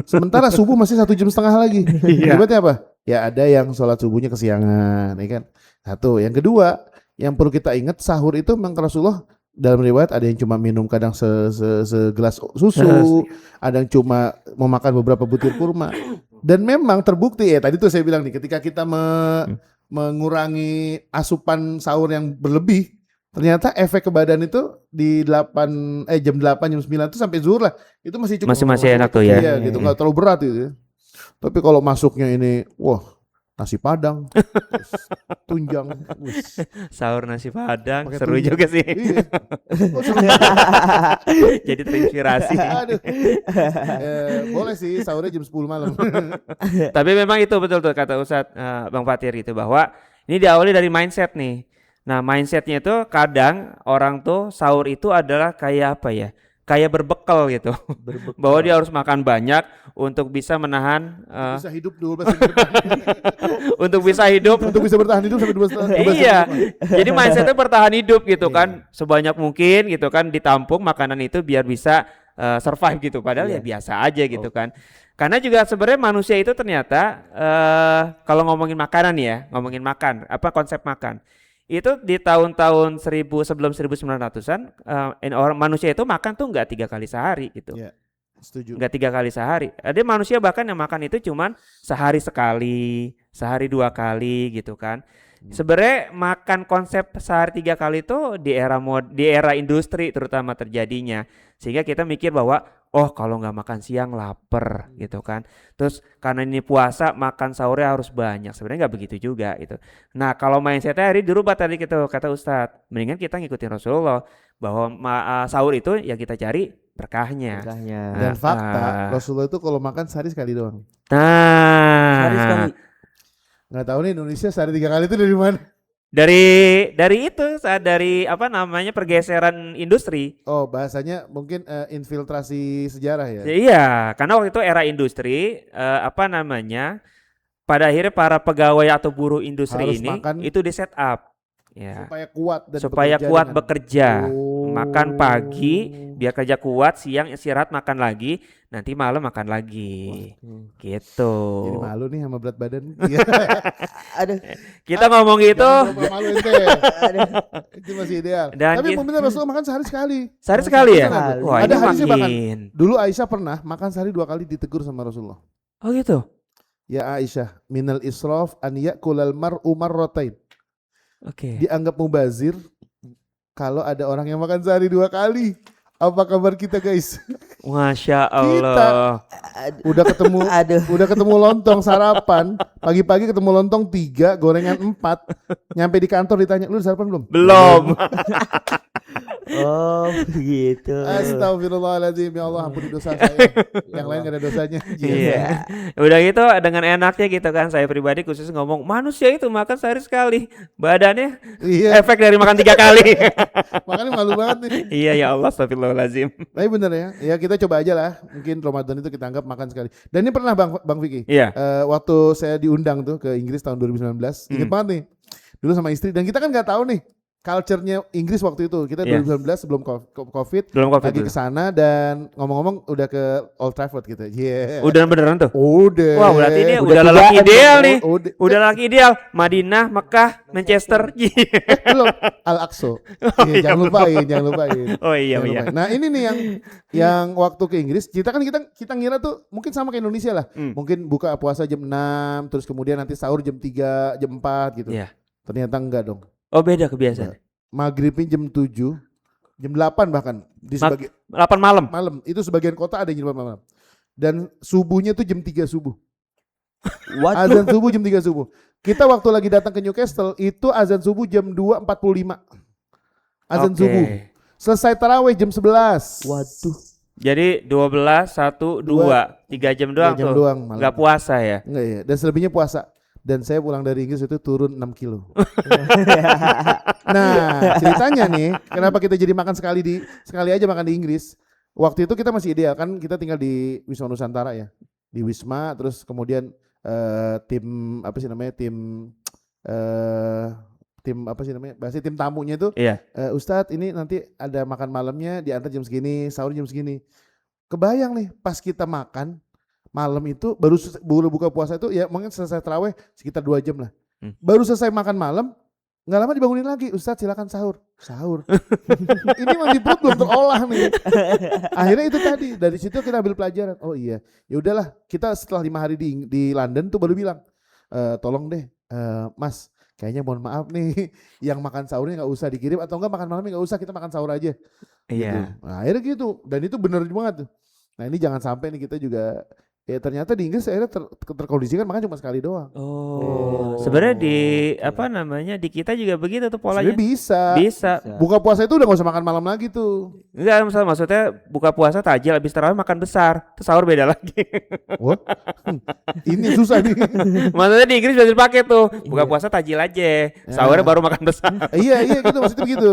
Sementara subuh masih 1,5 jam lagi. Akibatnya apa? Ya ada yang sholat subuhnya kesiangan, ya kan. Satu. Yang kedua, yang perlu kita ingat, sahur itu memang Rasulullah dalam riwayat ada yang cuma minum kadang segelas susu, ada yang cuma memakan beberapa butir kurma. Dan memang terbukti ya, tadi tuh saya bilang nih, ketika kita mengurangi asupan sahur yang berlebih, ternyata efek ke badan itu di jam 8 jam 9 itu sampai zuhur lah. Itu masih cukup. Masih enak tuh ya. Iya, gitu, enggak terlalu berat gitu ya. Tapi kalau masuknya ini, nasi padang, tunjang, Sahur nasi padang, pakai seru tunjang. juga sih. Iya. Seru. Jadi terinspirasi. Aduh. Boleh sih sahurnya jam 10 malam. Tapi memang itu betul tuh kata Ustadz Bang Fatir itu, bahwa ini diawali dari mindset nih. Nah, mindsetnya itu kadang orang tuh sahur itu adalah kayak apa ya? Kayak berbekal gitu. Bahwa dia harus makan banyak untuk bisa menahan Bisa hidup 12 jam ke depan. untuk bisa hidup. Untuk bisa bertahan hidup sampai 12 jam. Iya. Jadi mindsetnya bertahan hidup gitu kan, sebanyak mungkin gitu kan, ditampung makanan itu biar bisa survive gitu. Padahal ya biasa aja gitu kan. Karena juga sebenarnya manusia itu ternyata kalau ngomongin makanan ya, ngomongin makan, apa konsep makan. Itu di tahun-tahun sebelum 1900-an orang manusia itu makan tuh enggak 3 kali sehari gitu. Iya. Setuju. Enggak 3 kali sehari. Ada manusia bahkan yang makan itu cuman sehari sekali, sehari 2 kali gitu kan. Sebenarnya makan konsep sehari 3 kali itu di era industri terutama terjadinya. Sehingga kita mikir bahwa kalau nggak makan siang lapar gitu kan. Terus karena ini puasa makan sahurnya harus banyak. Sebenarnya nggak begitu juga gitu. Nah, kalau mindsetnya hari dirubah tadi gitu kata Ustadz. Mendingan kita ngikutin Rasulullah bahwa sahur itu yang kita cari berkahnya. Dan fakta Rasulullah itu kalau makan sehari sekali doang. Nah, Sehari sekali. Nggak tahu nih Indonesia sehari 3 kali itu dari mana? Dari itu dari apa namanya pergeseran industri. Oh, bahasanya mungkin infiltrasi sejarah ya. Iya, karena waktu itu era industri pada akhirnya para pegawai atau buruh industri Harus ini makan itu di set up ya. supaya kuat dan Supaya bekerja kuat dengan- bekerja. Makan pagi biar kerja kuat, siang istirahat makan lagi, nanti malam makan lagi. Gitu. Jadi malu nih sama berat badan. Iya. Aduh, Kita ngomong gitu Jangan coba malu ente. Itu masih ideal. Dan Tapi benar Rasulullah makan sehari sekali. sehari sekali ya? sekali. Wah, Ada ini hadisnya bahkan. makin. Dulu Aisyah pernah makan sehari 2 kali ditegur sama Rasulullah. Oh gitu. Ya Aisyah, minal israf an yakulal mar'u marratain. Oke. Dianggap mubazir kalau ada orang yang makan sehari 2 kali. Apa kabar kita guys? Masya Allah. Udah ketemu aduh. udah ketemu lontong sarapan, pagi-pagi ketemu lontong 3, gorengan 4. Nyampe di kantor ditanya, "Lu udah sarapan belum?" Belum. Oh, begitu. Astagfirullahaladzim, ya Allah ampuni dosa saya. Yang lain gak ada dosanya. Iya. Udah gitu dengan enaknya gitu kan, saya pribadi khusus ngomong manusia itu makan sehari sekali, badannya Iya, efek dari makan 3 kali. makanya malu banget nih. Iya ya Allah, astagfirullahaladzim. Tapi bener ya, ya kita coba aja lah. Mungkin Ramadan itu kita anggap makan sekali. Dan ini pernah Bang Vicky, Iya. waktu saya diundang tuh ke Inggris tahun 2019, inget banget nih. Dulu sama istri, dan kita kan nggak tahu nih culture-nya Inggris waktu itu. Kita Iya. 2019 sebelum COVID, Belum COVID lagi dulu. ke sana dan ngomong-ngomong udah ke Old Trafford gitu. Iya. Udah beneran tuh. Udah. Wah, berarti ini Udah udah lelaki tigaan ideal dong. nih. Udah. Udah lelaki ideal. Madinah, Mekah, Manchester. Belum Al-Aqsa. Iya, jangan lupain. Oh iya Jangan iya. lupain. Nah ini nih yang waktu ke Inggris, kita ngira tuh mungkin sama kayak Indonesia lah. Mungkin buka puasa jam 6, terus kemudian nanti sahur jam 3, jam 4 gitu. Iya. Ternyata enggak dong. Oh beda kebiasaan. Maghribnya jam 7, jam 8 bahkan di sebagian 8 malam. malam. Itu sebagian kota ada yang jam 8 malam. Dan subuhnya tuh jam 3 subuh. What? Azan subuh jam 3 subuh. Kita waktu lagi datang ke Newcastle itu azan subuh jam 2.45. Azan Oke. subuh. Selesai tarawih jam 11. Waduh. Jadi 12, 1, 2, 3 jam doang 3 jam tuh. doang malam. Nggak puasa ya? Enggak ya. Dan selebihnya puasa. Dan saya pulang dari Inggris itu turun 6 kilo. Nah, ceritanya nih, kenapa kita jadi makan sekali aja makan di Inggris. Waktu itu kita masih ideal kan, kita tinggal di Wisma Nusantara ya. Di Wisma, terus kemudian tim apa sih namanya? Tim apa sih namanya? Bahasa tim tamunya itu, Iya. Ustadz ini nanti ada makan malamnya diantar jam segini, sahur jam segini. Kebayang nih, pas kita makan malam itu baru buka puasa itu ya mungkin selesai tarawih sekitar 2 jam lah. Baru selesai makan malam, nggak lama dibangunin lagi, Ustadz silakan sahur. Ini masih perut belum terolah nih. Akhirnya itu tadi dari situ kita ambil pelajaran. Oh iya, ya udahlah kita setelah 5 hari di London tuh baru bilang, tolong deh, Mas, kayaknya mohon maaf nih, yang makan sahurnya nggak usah dikirim atau enggak makan malamnya nggak usah, kita makan sahur aja. Gitu. Iya. Nah, akhirnya gitu, dan itu bener banget tuh. Nah ini jangan sampai nih kita juga ya ternyata di Inggris akhirnya terkondisikan makan cuma sekali doang. Oh. Sebenarnya di apa namanya di kita juga begitu tuh polanya. Sebenarnya bisa. Bisa. Buka puasa itu udah gak usah makan malam lagi tuh. Enggak, maksudnya buka puasa takjil habis tarawih makan besar. Terus sahur beda lagi. What? Ini susah nih. Maksudnya di Inggris biasa dipakai tuh. Buka Iya. puasa takjil aja. Sahurnya baru makan besar. Iya gitu maksudnya begitu.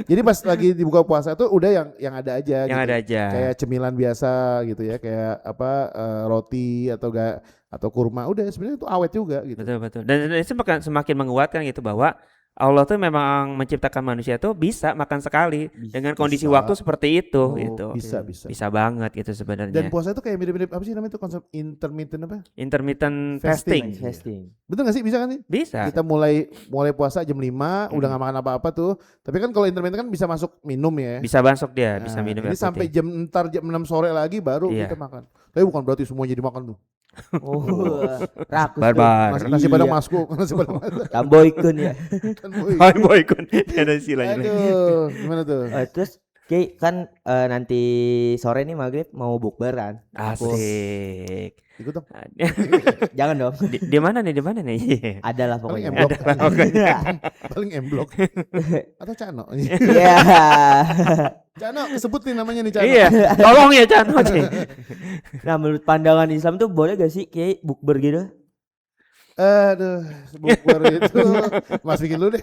Jadi pas lagi dibuka puasa tuh udah yang ada aja. Yang gitu. ada aja. Kayak cemilan biasa gitu ya, kayak apa roti atau kurma, udah sebenarnya itu awet juga gitu. Betul. Dan itu semakin menguatkan gitu bahwa Allah tuh memang menciptakan manusia tuh bisa makan sekali dengan kondisi Bisa. waktu seperti itu Oh, gitu. Bisa. Bisa banget gitu Dan sebenarnya. puasa itu kayak mirip-mirip apa sih namanya itu konsep intermittent apa? Intermittent Fasting. fasting. Fasting. Betul gak sih? Bisa kan nih? Bisa. Kita mulai puasa jam 5 udah gak makan apa-apa tuh. Tapi kan kalau intermittent kan bisa masuk minum ya. Bisa masuk dia, bisa Nah, minum ini air sampai putih. jam 6 sore lagi baru Iya. kita makan. Tapi bukan berarti semuanya dimakan tuh. Oh, rakus Barbar. tuh. Nasi padang Iya. masku, nasi padang masku. Tamboikun ya. Kan, boy. Hai boy kun. Ada istilahnya. Aduh, gimana tuh? Terus Ki kan nanti sore nih maghrib mau bukber kan. Asik. Ikut dong. Jangan dong. Di mana nih? Di mana nih? Adalah Paling pokoknya. M-Block. Iya. Paling M-Block. Atau Cano. Iya. Cano kesebut nih namanya nih Cano. Iya, tolong ya Chan. Nah, menurut pandangan Islam tuh boleh gak sih kayak bukber gitu? Aduh, bukber itu Mas bikin lu deh.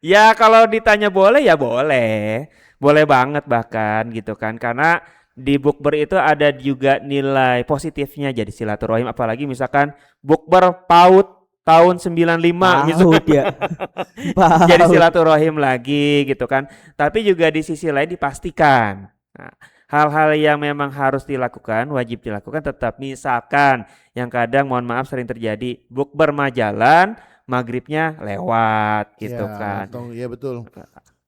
Ya kalau ditanya boleh ya boleh. Boleh banget bahkan gitu kan. Karena di bukber itu ada juga nilai positifnya jadi silaturahim, apalagi misalkan bukber PAUD tahun 95 misalkan. Paut ya. Jadi Paut. silaturahim lagi gitu kan. Tapi juga di sisi lain dipastikan. Nah, hal-hal yang memang harus dilakukan, wajib dilakukan tetap. Misalkan yang kadang mohon maaf sering terjadi bukber mah jalan, maghribnya lewat gitu Ya, kan. Iya betul.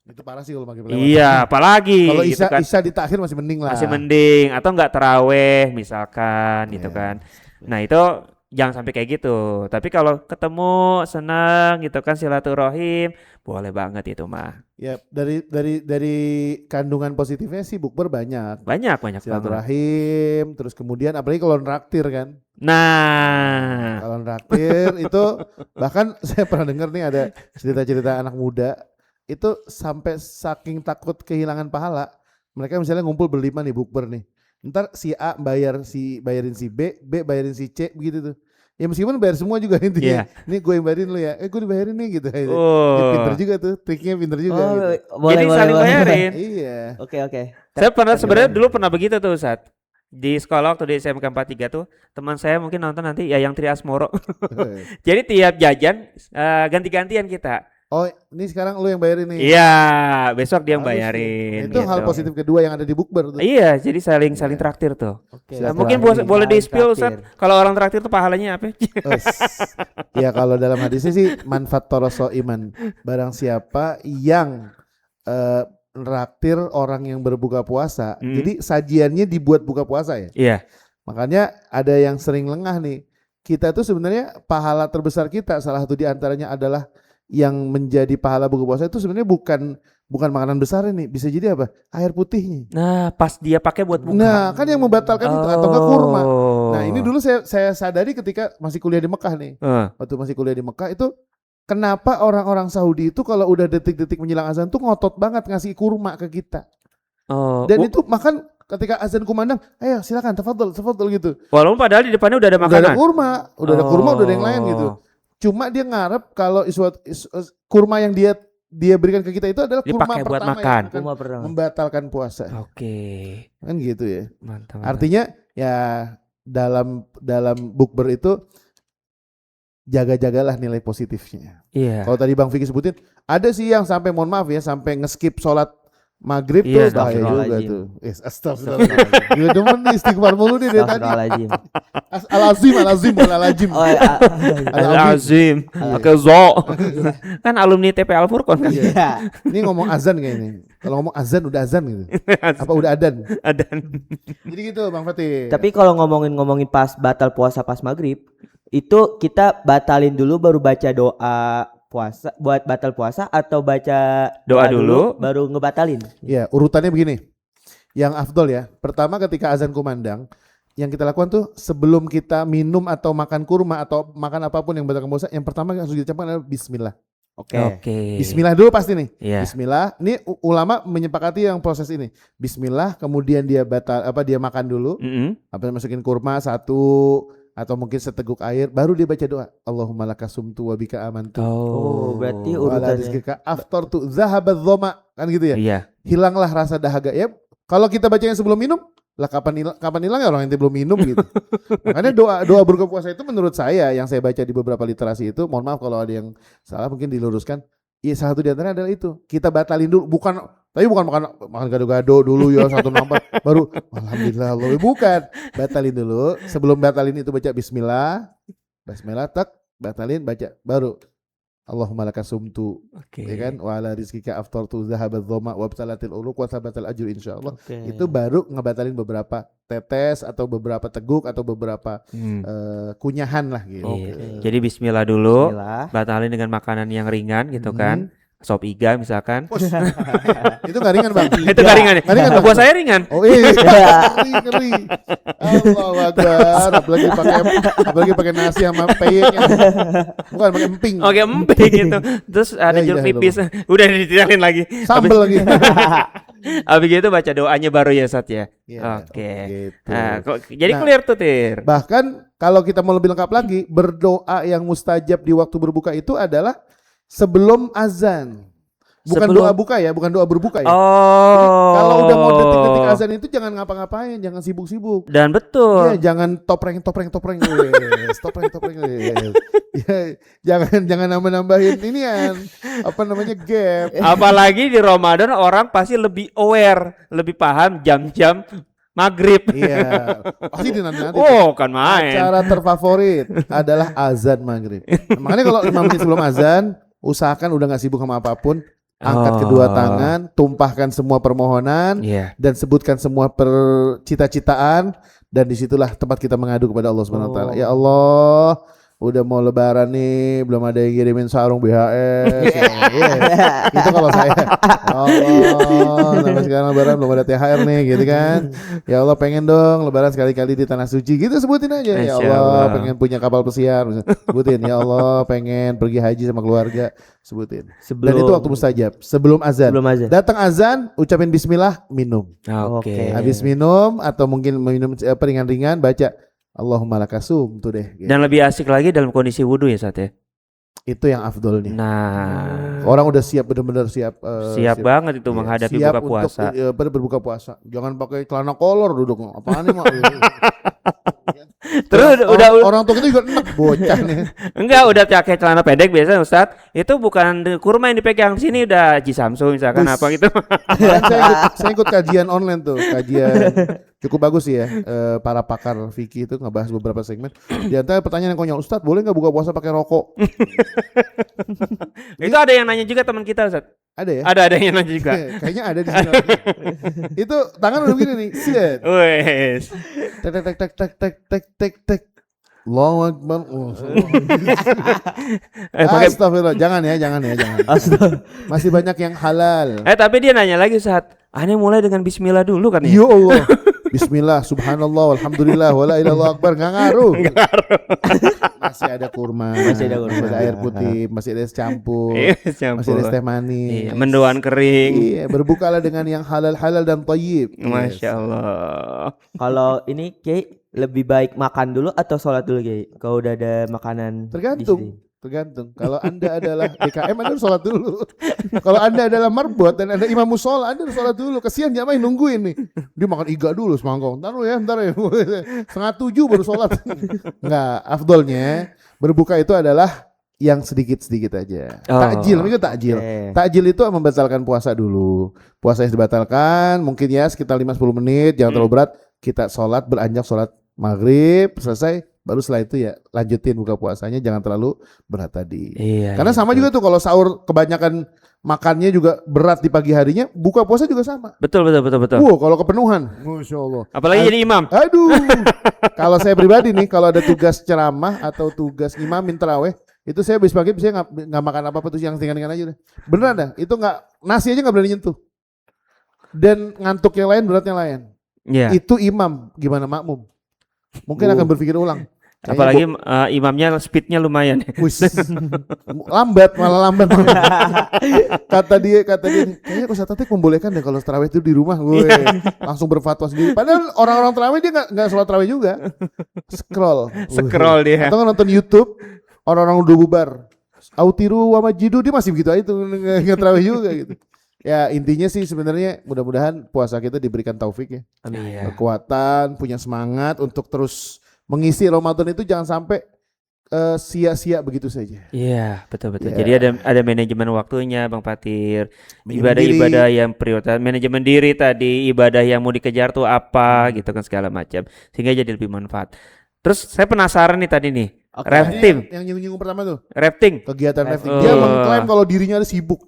Itu parah sih kalau pakai lewat. Iya, apalagi Kalau gitu kan. Isya di takhir masih mending lah. Masih mending atau enggak teraweh misalkan gitu Iya. kan. Nah, itu jangan sampai kayak gitu. Tapi kalau ketemu senang gitu kan silaturahim, boleh banget itu mah. Ya dari kandungan positifnya sih bukber banyak. Banyak banget. Silaturahim, terus kemudian apalagi kalau nraktir kan. Nah, Kalau nraktir itu bahkan saya pernah dengar nih ada cerita-cerita anak muda itu sampai saking takut kehilangan pahala, mereka misalnya ngumpul berlima nih bukber nih. Ntar si A bayarin si B bayarin si C begitu tuh. Ya meskipun bayar semua juga intinya. Iya. Ini gue yang bayarin lu ya. Gue dibayarin nih gitu. Ya, oh. pinter juga tuh, triknya pinter juga Oh, gitu. boleh, Jadi boleh, saling boleh. bayarin. Iya. Oke. Saya pernah sebenarnya dulu pernah begitu tuh Ustaz. Di sekolah waktu di SMK 43 tuh teman saya mungkin nonton nanti ya yang Tri Asmoro. Jadi tiap jajan ganti-gantian kita. Oh, ini sekarang lu yang bayarin nih. Iya, besok dia yang Bagus tuh. bayarin. Itu hal gitu. positif kedua yang ada di bukber tuh. Iya, jadi saling traktir tuh. Oke. Nah, Silaturahmi. mungkin boleh Saling di-spill Ustaz. traktir. Kalau orang traktir tuh pahalanya apa? Ya kalau dalam hadisnya sih manfaat toroso iman. Barang siapa yang neraktir orang yang berbuka puasa. Jadi sajiannya dibuat buka puasa ya. Iya. Makanya ada yang sering lengah nih. Kita tuh sebenarnya pahala terbesar kita salah satu di antaranya adalah yang menjadi pahala buka puasa itu sebenarnya bukan makanan besar ini, bisa jadi apa? Air putihnya. Nah, pas dia pakai buat buka. Nah, kan yang membatalkan itu atau enggak kurma. Nah, ini dulu saya sadari ketika masih kuliah di Mekah nih. Waktu masih kuliah di Mekah itu kenapa orang-orang Saudi itu kalau udah detik-detik menjelang azan tuh ngotot banget ngasih kurma ke kita. Dan itu makan ketika azan kumandang, ayo silakan tafadhol gitu. Walaupun padahal di depannya udah ada makanan. Udah ada kurma, udah ada yang lain gitu. Cuma dia ngarep kalau kurma yang dia berikan ke kita itu adalah kurma dipakai buat pertama makan. yang akan membatalkan puasa. Kan gitu ya. Mantap. Artinya ya dalam bukber itu jaga-jagalah nilai positifnya. Iya. Kalau tadi Bang Vicky sebutin, ada sih yang sampai mohon maaf ya sampai ngeskip sholat maghrib Iya, tuh bahaya juga astagfirullahaladzim. tuh. Astagfirullahaladzim. Gila demen nih istighfar mulu nih dari tadi. Astagfirullahaladzim. Al-azim bukan al-ajim. Oh, ya. Al-azim. Pakai zo. Kan alumni TP Al-Furqon kan. Iya. Ini ngomong azan kayak ini. Kalau ngomong azan udah azan gitu. Apa udah adan? Adan. Jadi gitu Bang Fatih. Tapi kalau ngomongin pas batal puasa pas maghrib, itu kita batalin dulu baru baca doa puasa buat batal puasa atau baca Doa dulu baru ngebatalin. Ya, urutannya begini. Yang afdol ya. Pertama ketika azan kumandang, yang kita lakukan tuh sebelum kita minum atau makan kurma atau makan apapun yang batalkan puasa, yang pertama yang harus diucapkan adalah bismillah. Oke. Bismillah dulu pasti nih. Iya. Bismillah. Ini ulama menyepakati yang proses ini. Bismillah, kemudian dia dia makan dulu. Masukin kurma satu atau mungkin seteguk air, baru dia baca doa. Allahumma laka sumtu wa bika amantu. Oh, berarti Wa ala urutannya. rizqika aftartu zahabadz dhama, kan gitu ya. Iya. Hilanglah rasa dahaga ya. Kalau kita bacanya sebelum minum, lah kapan hilang ya orang yang belum minum gitu. Makanya doa berbuka puasa itu menurut saya yang saya baca di beberapa literasi itu, mohon maaf kalau ada yang salah mungkin diluruskan. Iya, salah satu di antara adalah itu. Kita batalin dulu, bukan makan gado-gado dulu ya satu nampak baru alhamdulillah Allah, bukan. Batalin dulu, sebelum batalin itu baca bismillah, tak batalin baca baru Allahumma laka sumtu, ya kan, wa ala rizqika aftartu zahabadz dhama wa abtalatil uluq wa thabatal ajr insyaallah. Itu baru ngebatalin beberapa tetes atau beberapa teguk atau beberapa kunyahan lah gitu. Jadi bismillah dulu, Bismillah. batalin dengan makanan yang ringan gitu kan. Sop iga misalkan. Itu gak ringan Bang. Itu gak ringan ya? Ringan, Bang. Buat saya ringan. Oh iya, ngeri. Allahu Akbar. Apalagi pakai nasi sama peyeknya. Bukan pakai emping. Oke, emping gitu. Terus ada Ya, jeruk iya, nipis. Udah ditinggalin lagi. Sambel lagi. Habis itu baca doanya baru ya Sat ya. Iya, Oke. gitu. Nah, jadi Nah, clear tuh Tir. Bahkan kalau kita mau lebih lengkap lagi, berdoa yang mustajab di waktu berbuka itu adalah sebelum azan. Bukan doa buka ya, bukan doa berbuka ya. Oh. Kalau udah mau detik-detik azan itu jangan ngapa-ngapain, jangan sibuk-sibuk. Dan betul. Iya, jangan topreng. Wes. Ya, jangan nambah-nambahin inian. Apa namanya gap. Apalagi di Ramadan orang pasti lebih aware, lebih paham jam-jam maghrib. Iya. Pasti nanti. Oh, kan main. Acara terfavorit adalah azan maghrib. Makanya kalau 5 menit sebelum azan, usahakan udah gak sibuk sama apapun. Angkat kedua tangan, tumpahkan semua permohonan, dan sebutkan semua cita-citaan, dan disitulah tempat kita mengadu kepada Allah Subhanahu Wa Taala. Ya Allah, udah mau lebaran nih, belum ada yang kirimin sarung BHS. Itu kalau saya. Ya Allah, sampai sekarang lebaran belum ada THR nih, gitu kan. Ya Allah, pengen dong lebaran sekali-kali di tanah suci. Gitu sebutin aja. Ya Allah, pengen punya kapal pesiar. Sebutin. Ya Allah, pengen pergi haji sama keluarga. Sebutin. Dan itu waktu mustajab. Sebelum azan. Datang azan, ucapin bismillah, minum. Oke. Habis minum atau mungkin minum ringan-ringan, baca Allahumma lakasum tuh deh. Gitu. Dan lebih asik lagi dalam kondisi wudhu ya Sat ya. Itu yang afdolnya. Nah, orang udah siap, benar-benar siap. Siap banget itu menghadapi buka puasa. Pada berbuka puasa. Jangan pakai celana kolor duduk. Apaan nih mak? Terus orang tua kita juga enak bocah nih. Enggak, udah pakai celana pendek biasa Ustaz. Itu bukan kurma yang dipegang, sini udah Haji Samsu misalkan apa gitu. saya ikut kajian online tuh, kajian cukup bagus sih ya. Para pakar fikih itu ngebahas beberapa segmen. Di antara pertanyaan yang konyol, Ustaz boleh nggak buka puasa pakai rokok? Itu ada yang nanya juga teman kita Ustaz. Ada ya? Ada yang nanya juga. Kayaknya ada di sini. Itu tangan udah begini nih. Set. Wes. Tek. Allahu Akbar. Astagfirullah. Jangan ya. Masih banyak yang halal. Tapi dia nanya lagi Ustaz. Aneh mulai dengan bismillah dulu kan ya? Ya Allah. Bismillah, subhanallah, alhamdulillah, wala ilaha illallah akbar, nggak ngaruh. Masih ada kurma, Masih ada kurma. masih ada air putih, masih ada es campur, Iya, masih ada es campur. teh manis. Iya, mendoan kering. Iya, berbukalah dengan yang halal-halal dan thayyib. Masya Allah. Kalau ini Kiai lebih baik makan dulu atau sholat dulu Kiai? Kalau udah ada makanan di Tergantung. sini. Tergantung. Kalau Anda adalah DKM, Anda harus sholat dulu. Kalau Anda adalah marbot dan Anda imam musola, Anda harus sholat dulu. Kasihan jamaah yang nungguin nih. Dia makan iga dulu semangkong. Ntar ya. 6:30 baru sholat. Enggak, afdolnya berbuka itu adalah yang sedikit-sedikit aja. Oh, Takjil, itu takjil. Oke. Takjil itu membatalkan puasa dulu. Puasa yang dibatalkan mungkin ya sekitar 5-10 menit, jangan terlalu berat. Kita sholat, beranjak sholat maghrib, selesai. Baru setelah itu ya lanjutin buka puasanya, jangan terlalu berat tadi. Iya. Karena sama juga tuh kalau sahur kebanyakan makannya juga berat di pagi harinya, buka puasa juga sama. Betul. Wow, kalau kepenuhan, Masya Allah. Apalagi jadi imam. Aduh, kalau saya pribadi nih, kalau ada tugas ceramah atau tugas imamin taraweh, itu saya habis pagi saya nggak makan apa-apa tuh yang ringan-ringan aja deh. Beneran dah, itu nggak, nasi aja nggak berani nyentuh. Dan ngantuk yang lain, berat yang lain. Iya. Itu imam, gimana makmum? Mungkin akan berpikir ulang. Kayaknya Apalagi imamnya speednya lumayan. Wis, malah lambat. kata dia, kayaknya Ustaz Atik membolehkan deh kalau tarawih itu di rumah. Gue langsung berfatwa sendiri. Padahal orang-orang tarawih dia nggak sholat tarawih juga. Scroll dia. Atau nonton YouTube, orang-orang udah bubar. Autiru wa majidu, dia masih begitu aja tuh, nggak tarawih juga gitu. Ya intinya sih sebenarnya mudah-mudahan puasa kita diberikan taufik ya. Iya. Kekuatan, punya semangat untuk terus mengisi Ramadan itu jangan sampai sia-sia begitu saja. Iya, betul. Ya. Jadi ada manajemen waktunya, Bang Fatir. Manajemen Ibadah-ibadah yang prioritas, manajemen diri tadi, ibadah yang mau dikejar tuh apa gitu kan segala macam. Sehingga jadi lebih manfaat. Terus saya penasaran nih tadi nih. Oke. Rafting, Yang nyinggung pertama tuh rafting. kegiatan rafting. Oh. Dia mengklaim kalau dirinya sibuk.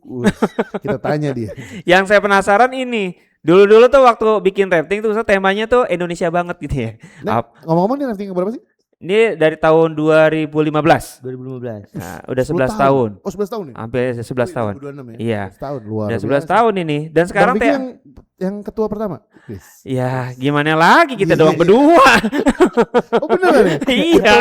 Kita tanya dia. Yang saya penasaran ini. Dulu-dulu tuh waktu bikin rafting tuh temanya tuh Indonesia banget gitu ya. Nah, ngomong-ngomong nih rafting berapa sih? Ini dari tahun 2015. 2015. Nah, udah 10 11 tahun. Oh 11 tahun ya? Hampir 11 tahun. 2026 ya? Iya. 11 tahun luar Udah 11 biasa. tahun ini. Dan sekarang Bang Vicky yang ketua pertama? Yes. ya gimana lagi kita Iya, doang iya. berdua. Oh beneran ya? Iya.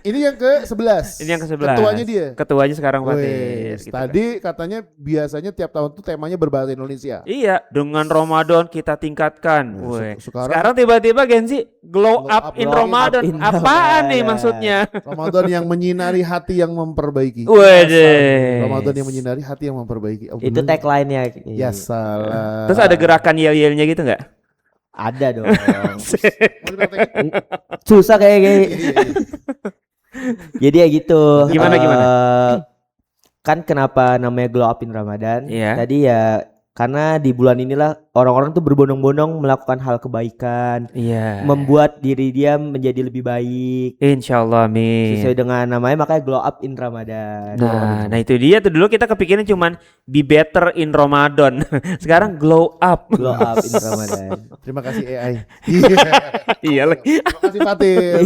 Ini yang ke-11. Ini yang ke-11. Ketuanya dia. Ketuanya sekarang Fatir. Wes, gitu kan. tadi katanya biasanya tiap tahun tuh temanya berbahasa Indonesia. Iya, dengan Ramadan kita tingkatkan. Nah, Weh. sekarang- Sekarang tiba-tiba Genzi glow up in glow up Ramadan. in Apaan nih Ramadan. maksudnya? Ramadan yang menyinari hati yang memperbaiki. Wede. Ramadan yang menyinari hati yang memperbaiki. Oh, Itu bener. tagline-nya. Ya salah. Terus ada gerakan yel-yelnya gitu nggak? Ada dong. Mau dipraktekin? Susah kayak Iya, iya, iya. Jadi ya gitu. Gimana, gimana? Kan kenapa namanya Glow Up in Ramadan? Iya. Tadi ya karena di bulan inilah orang-orang tuh berbondong-bondong melakukan hal kebaikan, Iya. membuat diri dia menjadi lebih baik. Insya Allah amin. Sesuai dengan namanya makanya Glow Up in Ramadan. Nah itu dia tuh dulu kita kepikiran cuman be better in Ramadan. Sekarang glow up. Glow Up in Ramadan. Terima kasih AI. Iya lagi. Terima kasih Fatil.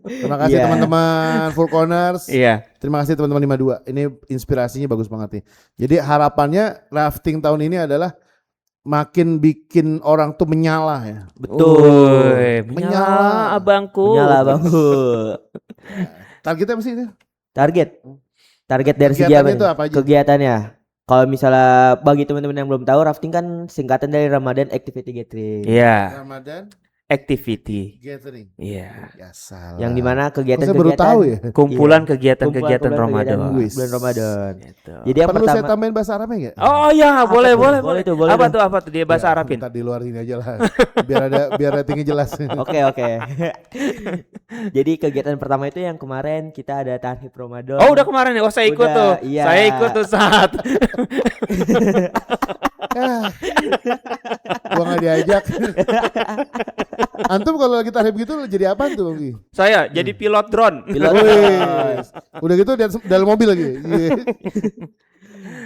Terima kasih Iya. teman-teman Full Corners. Iya. Terima kasih teman-teman 52. Ini inspirasinya bagus banget nih. Jadi harapannya rafting tahun ini adalah makin bikin orang tuh menyala ya. Betul. Menyala Menyala. abangku. Nyala bangku. Targetnya apa sih ini? Target dari segi Kegiatannya apa? itu apa aja? Kegiatannya. Kalau misalnya bagi teman-teman yang belum tahu, rafting kan singkatan dari Ramadan Activity Gathering. Iya. Ramadan Activity. Gathering. Iya. Ya salah. Yang dimana Kok saya baru kegiatan-kegiatan tahu ya. Kumpulan Iya. kegiatan-kegiatan kumpulan Ramadan. kegiatan Wis. bulan Ramadan. Gitu. Jadi yang Perlu saya pertama tambahin bahasa Arabnya enggak? Oh ya, boleh, tuh? boleh, Boleh boleh. tuh, boleh Apa tuh. tuh, apa tuh dia bahasa Arabin? Ntar di luar ini aja lah. Biar ratingnya jelas. Oke. Jadi kegiatan pertama itu yang kemarin kita ada tarhib Ramadan. Oh udah kemarin ya, oh saya ikut Udah, tuh. iya. Saya ikut tuh saat. Ah, gua nggak diajak. Antum kalau lagi tarif gitu jadi apa tuh? Bang Gi? Saya jadi pilot drone. Pilot. Wih, udah gitu di dalam mobil lagi. Iya.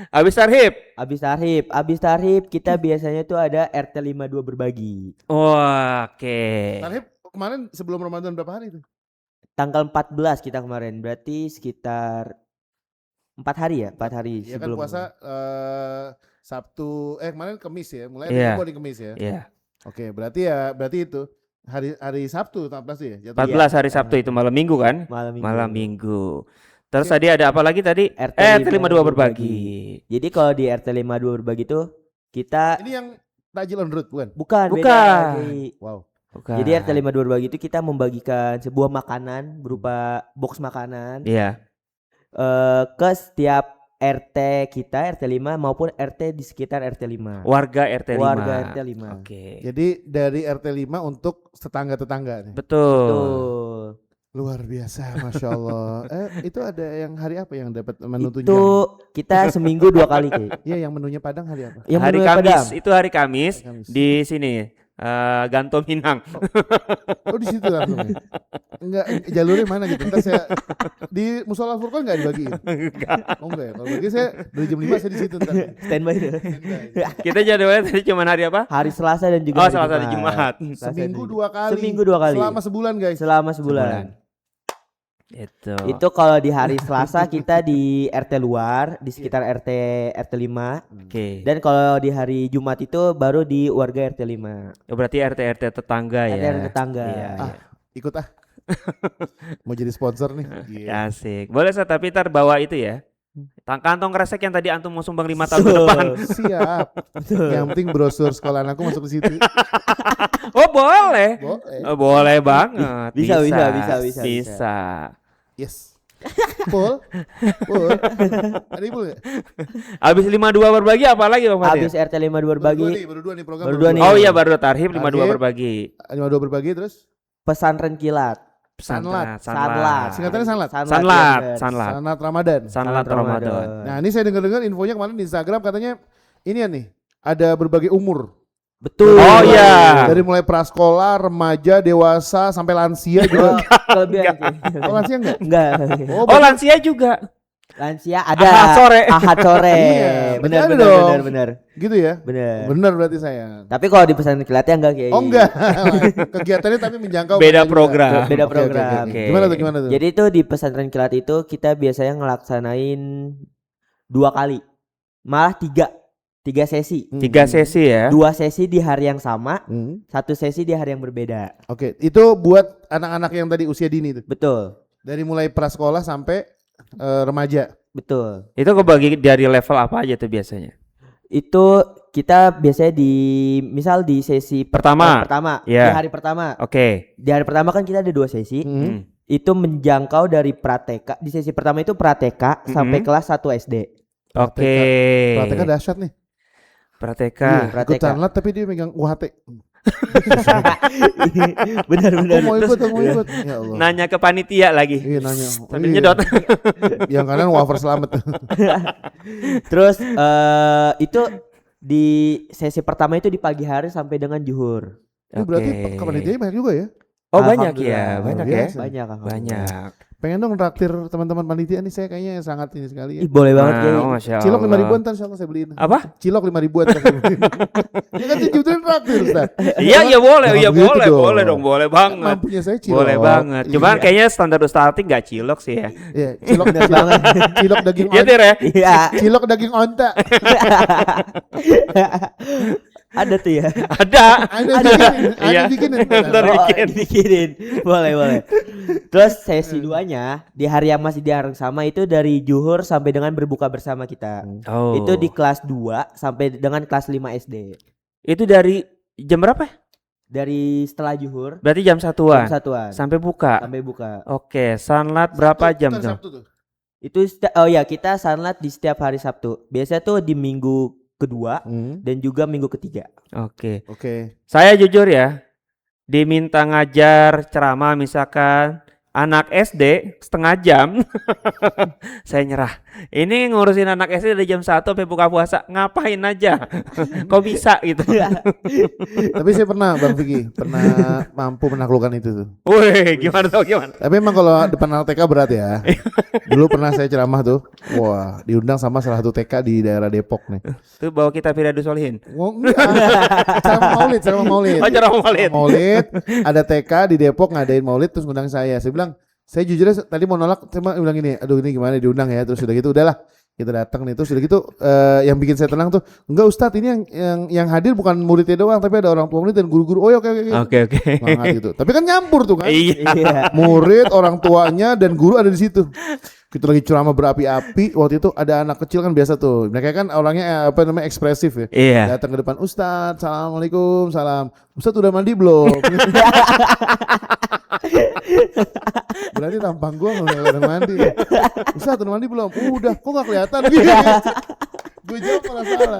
Habis tarhib. Abis tarhib kita biasanya tuh ada RT 52 berbagi. Wah, oke. Tarif kemarin sebelum Ramadan berapa hari itu? Tanggal 14 kita kemarin, berarti sekitar 4 hari ya, 4 hari Ya kan sebelum puasa Sabtu kemarin Kamis ya, mulai Iya. dari Kamis ya. Iya. Oke, berarti itu hari Sabtu 14 ya? Jatuhnya? 14 hari Sabtu itu malam Minggu kan? Malam Minggu. Malam Minggu. Terus tadi ada apa lagi tadi? RT RT 52 berbagi. Jadi kalau di RT 52 berbagi itu kita Ini yang takjil on road bukan? bukan. Bukan. lagi. Wow. Bukan. Jadi RT 52 berbagi itu kita membagikan sebuah makanan berupa box makanan Iya. ke setiap RT kita RT 5 maupun RT di sekitar RT 5. Warga RT 5. Warga RT 5. Oke. Jadi dari RT 5 untuk tetangga-tetangga nih. Betul. Tuh. Luar biasa, Masya Allah. Itu ada yang hari apa yang dapat menu Itu tunjang? kita seminggu 2 kali kayak. Iya, yang menunya Padang hari apa? Yang Hari menurut Kamis, Padang. itu hari Kamis Hari Kamis. di sini Ganto Minang. Oh, di situ langsung ya? Enggak, jalurnya mana gitu? Ntar saya di Musola Furqon enggak dibagiin? Oh enggak ya? Kalau bagi saya dari jam 5 saya di situ ntar. Standby dulu. Kita jadwalnya tadi cuma hari apa? Hari Selasa dan juga Oh, hari Selasa dan Jumat. Selasa Seminggu dan- 2 kali. Seminggu 2 kali. Selama sebulan, guys. Selama sebulan. Itu kalau di hari Selasa kita di RT luar di sekitar RT 5. Oke. Dan kalau di hari Jumat itu baru di warga RT 5. Oh, berarti RT tetangga ya. RT tetangga. Iya, Ah, iya. ikut ah. Mau jadi sponsor nih. Iya. Asik. Boleh saya tapi ntar bawa itu ya. Kantong kresek yang tadi antum mau sumbang 5 tahun ke depan. Siap. Yang penting brosur sekolah anakku masuk ke situ. Oh, boleh. Boleh. Oh, boleh banget. Bisa. Yes. Pul. Ada ibu nggak? Habis 52 berbagi apa lagi Bang Fatir? Habis RT 52 berbagi Baru dua nih program. Baru dua nih. Oh iya baru Tarhib 52 Tarhib. berbagi. 52 berbagi terus. pesantren kilat. Sanlat. Sanlat. Singkatannya Sanlat. Sanlat. Sanlat. Sanat Ramadan. Sanlat Ramadan. Nah, ini saya dengar-dengar infonya kemarin di Instagram katanya ini ya nih, ada berbagai umur. Betul. Oh iya. Dari mulai prasekolah, remaja, dewasa sampai lansia juga. Kelebihan. Oh, lansia enggak? Enggak. Oh lansia juga. Lansia ada. Ahad sore. Ahad sore. Iya, benar berarti ada benar dong. benar benar. Gitu ya? Benar. Benar berarti saya. Tapi kalau di pesantren kilatnya enggak kayak. Oh enggak. Kegiatannya tapi menjangkau Beda mereka juga. program. Beda Oke, program. oke. Oke. Gimana tuh? Jadi itu di pesantren kilat itu kita biasanya ngelaksanain 2 kali. Malah 3 sesi. 3 sesi ya. 2 sesi di hari yang sama, Hmm. 1 sesi di hari yang berbeda. Oke, itu buat anak-anak yang tadi usia dini tuh. Betul. Dari mulai prasekolah sampai remaja. Betul. Itu kebagi dari level apa aja tuh biasanya? Itu kita biasanya misal di sesi Pertama. di Iya. hari pertama. Oke. Di hari pertama kan kita ada 2 sesi. Hmm. Itu menjangkau dari prateka. Di sesi pertama itu prateka sampai kelas 1 SD. Oke. Prakteknya dahsyat nih. Prateka. Iya. Ikut Prateka. sanlat tapi dia megang UHT. Benar Oh, benar. mau ikut. Ya Allah. Nanya ke panitia lagi. Iya nanya. Sambil Iya. nyedot. Yang kanan wafer selamat. Terus itu di sesi pertama itu di pagi hari sampai dengan zuhur. Ini berarti Oke. kepanitiaannya banyak juga ya. Oh banyak Alhamdulillah. ya, banyak Luar ya. biasa. Banyak alhamdulillah. Banyak. Pengen dong traktir teman-teman panitia nih, saya kayaknya sangat ini sekali ya. Ih, boleh banget Kiai. Oh, Masya Cilok Allah. 5.000-an ntar insyaallah saya beliin. Apa? Cilok 5.000-an ntar saya beliin. Ya kan dijualin traktir Ustaz. Iya boleh, Jangan iya begitu boleh, dong. boleh dong, boleh banget. Mampunya saya cilok. Boleh banget. Cuman Iya. kayaknya standar Ustati nggak cilok sih ya. Iya, cilok Bener banget. cilok daging Iya onta. Tir ya. Iya. Cilok daging onta. Ada tuh ya. Ada. Iya. Ada bikinin. Ntar Oh, bikin. bikinin. Boleh. Terus sesi 2-nya di hari yang masih di hari yang sama itu dari zuhur sampai dengan berbuka bersama kita. Oh. Itu di kelas 2 sampai dengan kelas 5 SD. Itu dari jam berapa? Dari setelah zuhur Berarti jam jam satuan. satuan Sampai buka. sampai buka. Oke, sanlat berapa jam tuh? Sabtu tuh. Itu kita sanlat di setiap hari Sabtu. Biasanya tuh di minggu kedua dan juga minggu ketiga. Oke. Oke. Saya jujur ya, diminta ngajar ceramah misalkan anak SD setengah jam, saya nyerah. Ini ngurusin anak SD dari jam 1 sampai buka puasa, ngapain aja? Kok bisa gitu? Tapi saya pernah Bang Vicky, pernah mampu menaklukkan itu tuh. Woi, gimana tuh gimana? Tapi emang kalau depan anak TK berat ya. Dulu pernah saya ceramah tuh. Wah, diundang sama salah satu TK di daerah Depok nih. Tuh bawa kita Firdaus Solihin. Oh, enggak. Ceramah maulid. Oh, ceramah maulid. Maulid, ada TK di Depok ngadain maulid terus ngundang saya. Saya bilang, saya jujur aja tadi mau nolak, cuma bilang gini, aduh ini gimana diundang ya. Terus udah gitu udahlah. Kita datang nih terus udah gitu yang bikin saya tenang tuh, enggak Ustadz ini yang hadir bukan muridnya doang tapi ada orang tua murid dan guru-guru. Oh ya oke. Oke. Semangat gitu. Tapi kan nyampur tuh kan. Iya. Murid, orang tuanya dan guru ada di situ. Kita lagi ceramah berapi-api, waktu itu ada anak kecil kan biasa tuh. Mereka kan orangnya ekspresif ya. Iya. Datang ke depan, Ustadz, assalamualaikum, salam. Ustadz udah mandi belum? Berarti tampang gua nggak mandi. Ustadz udah mandi belum? Udah, kok nggak kelihatan? Gue jawab malah salah.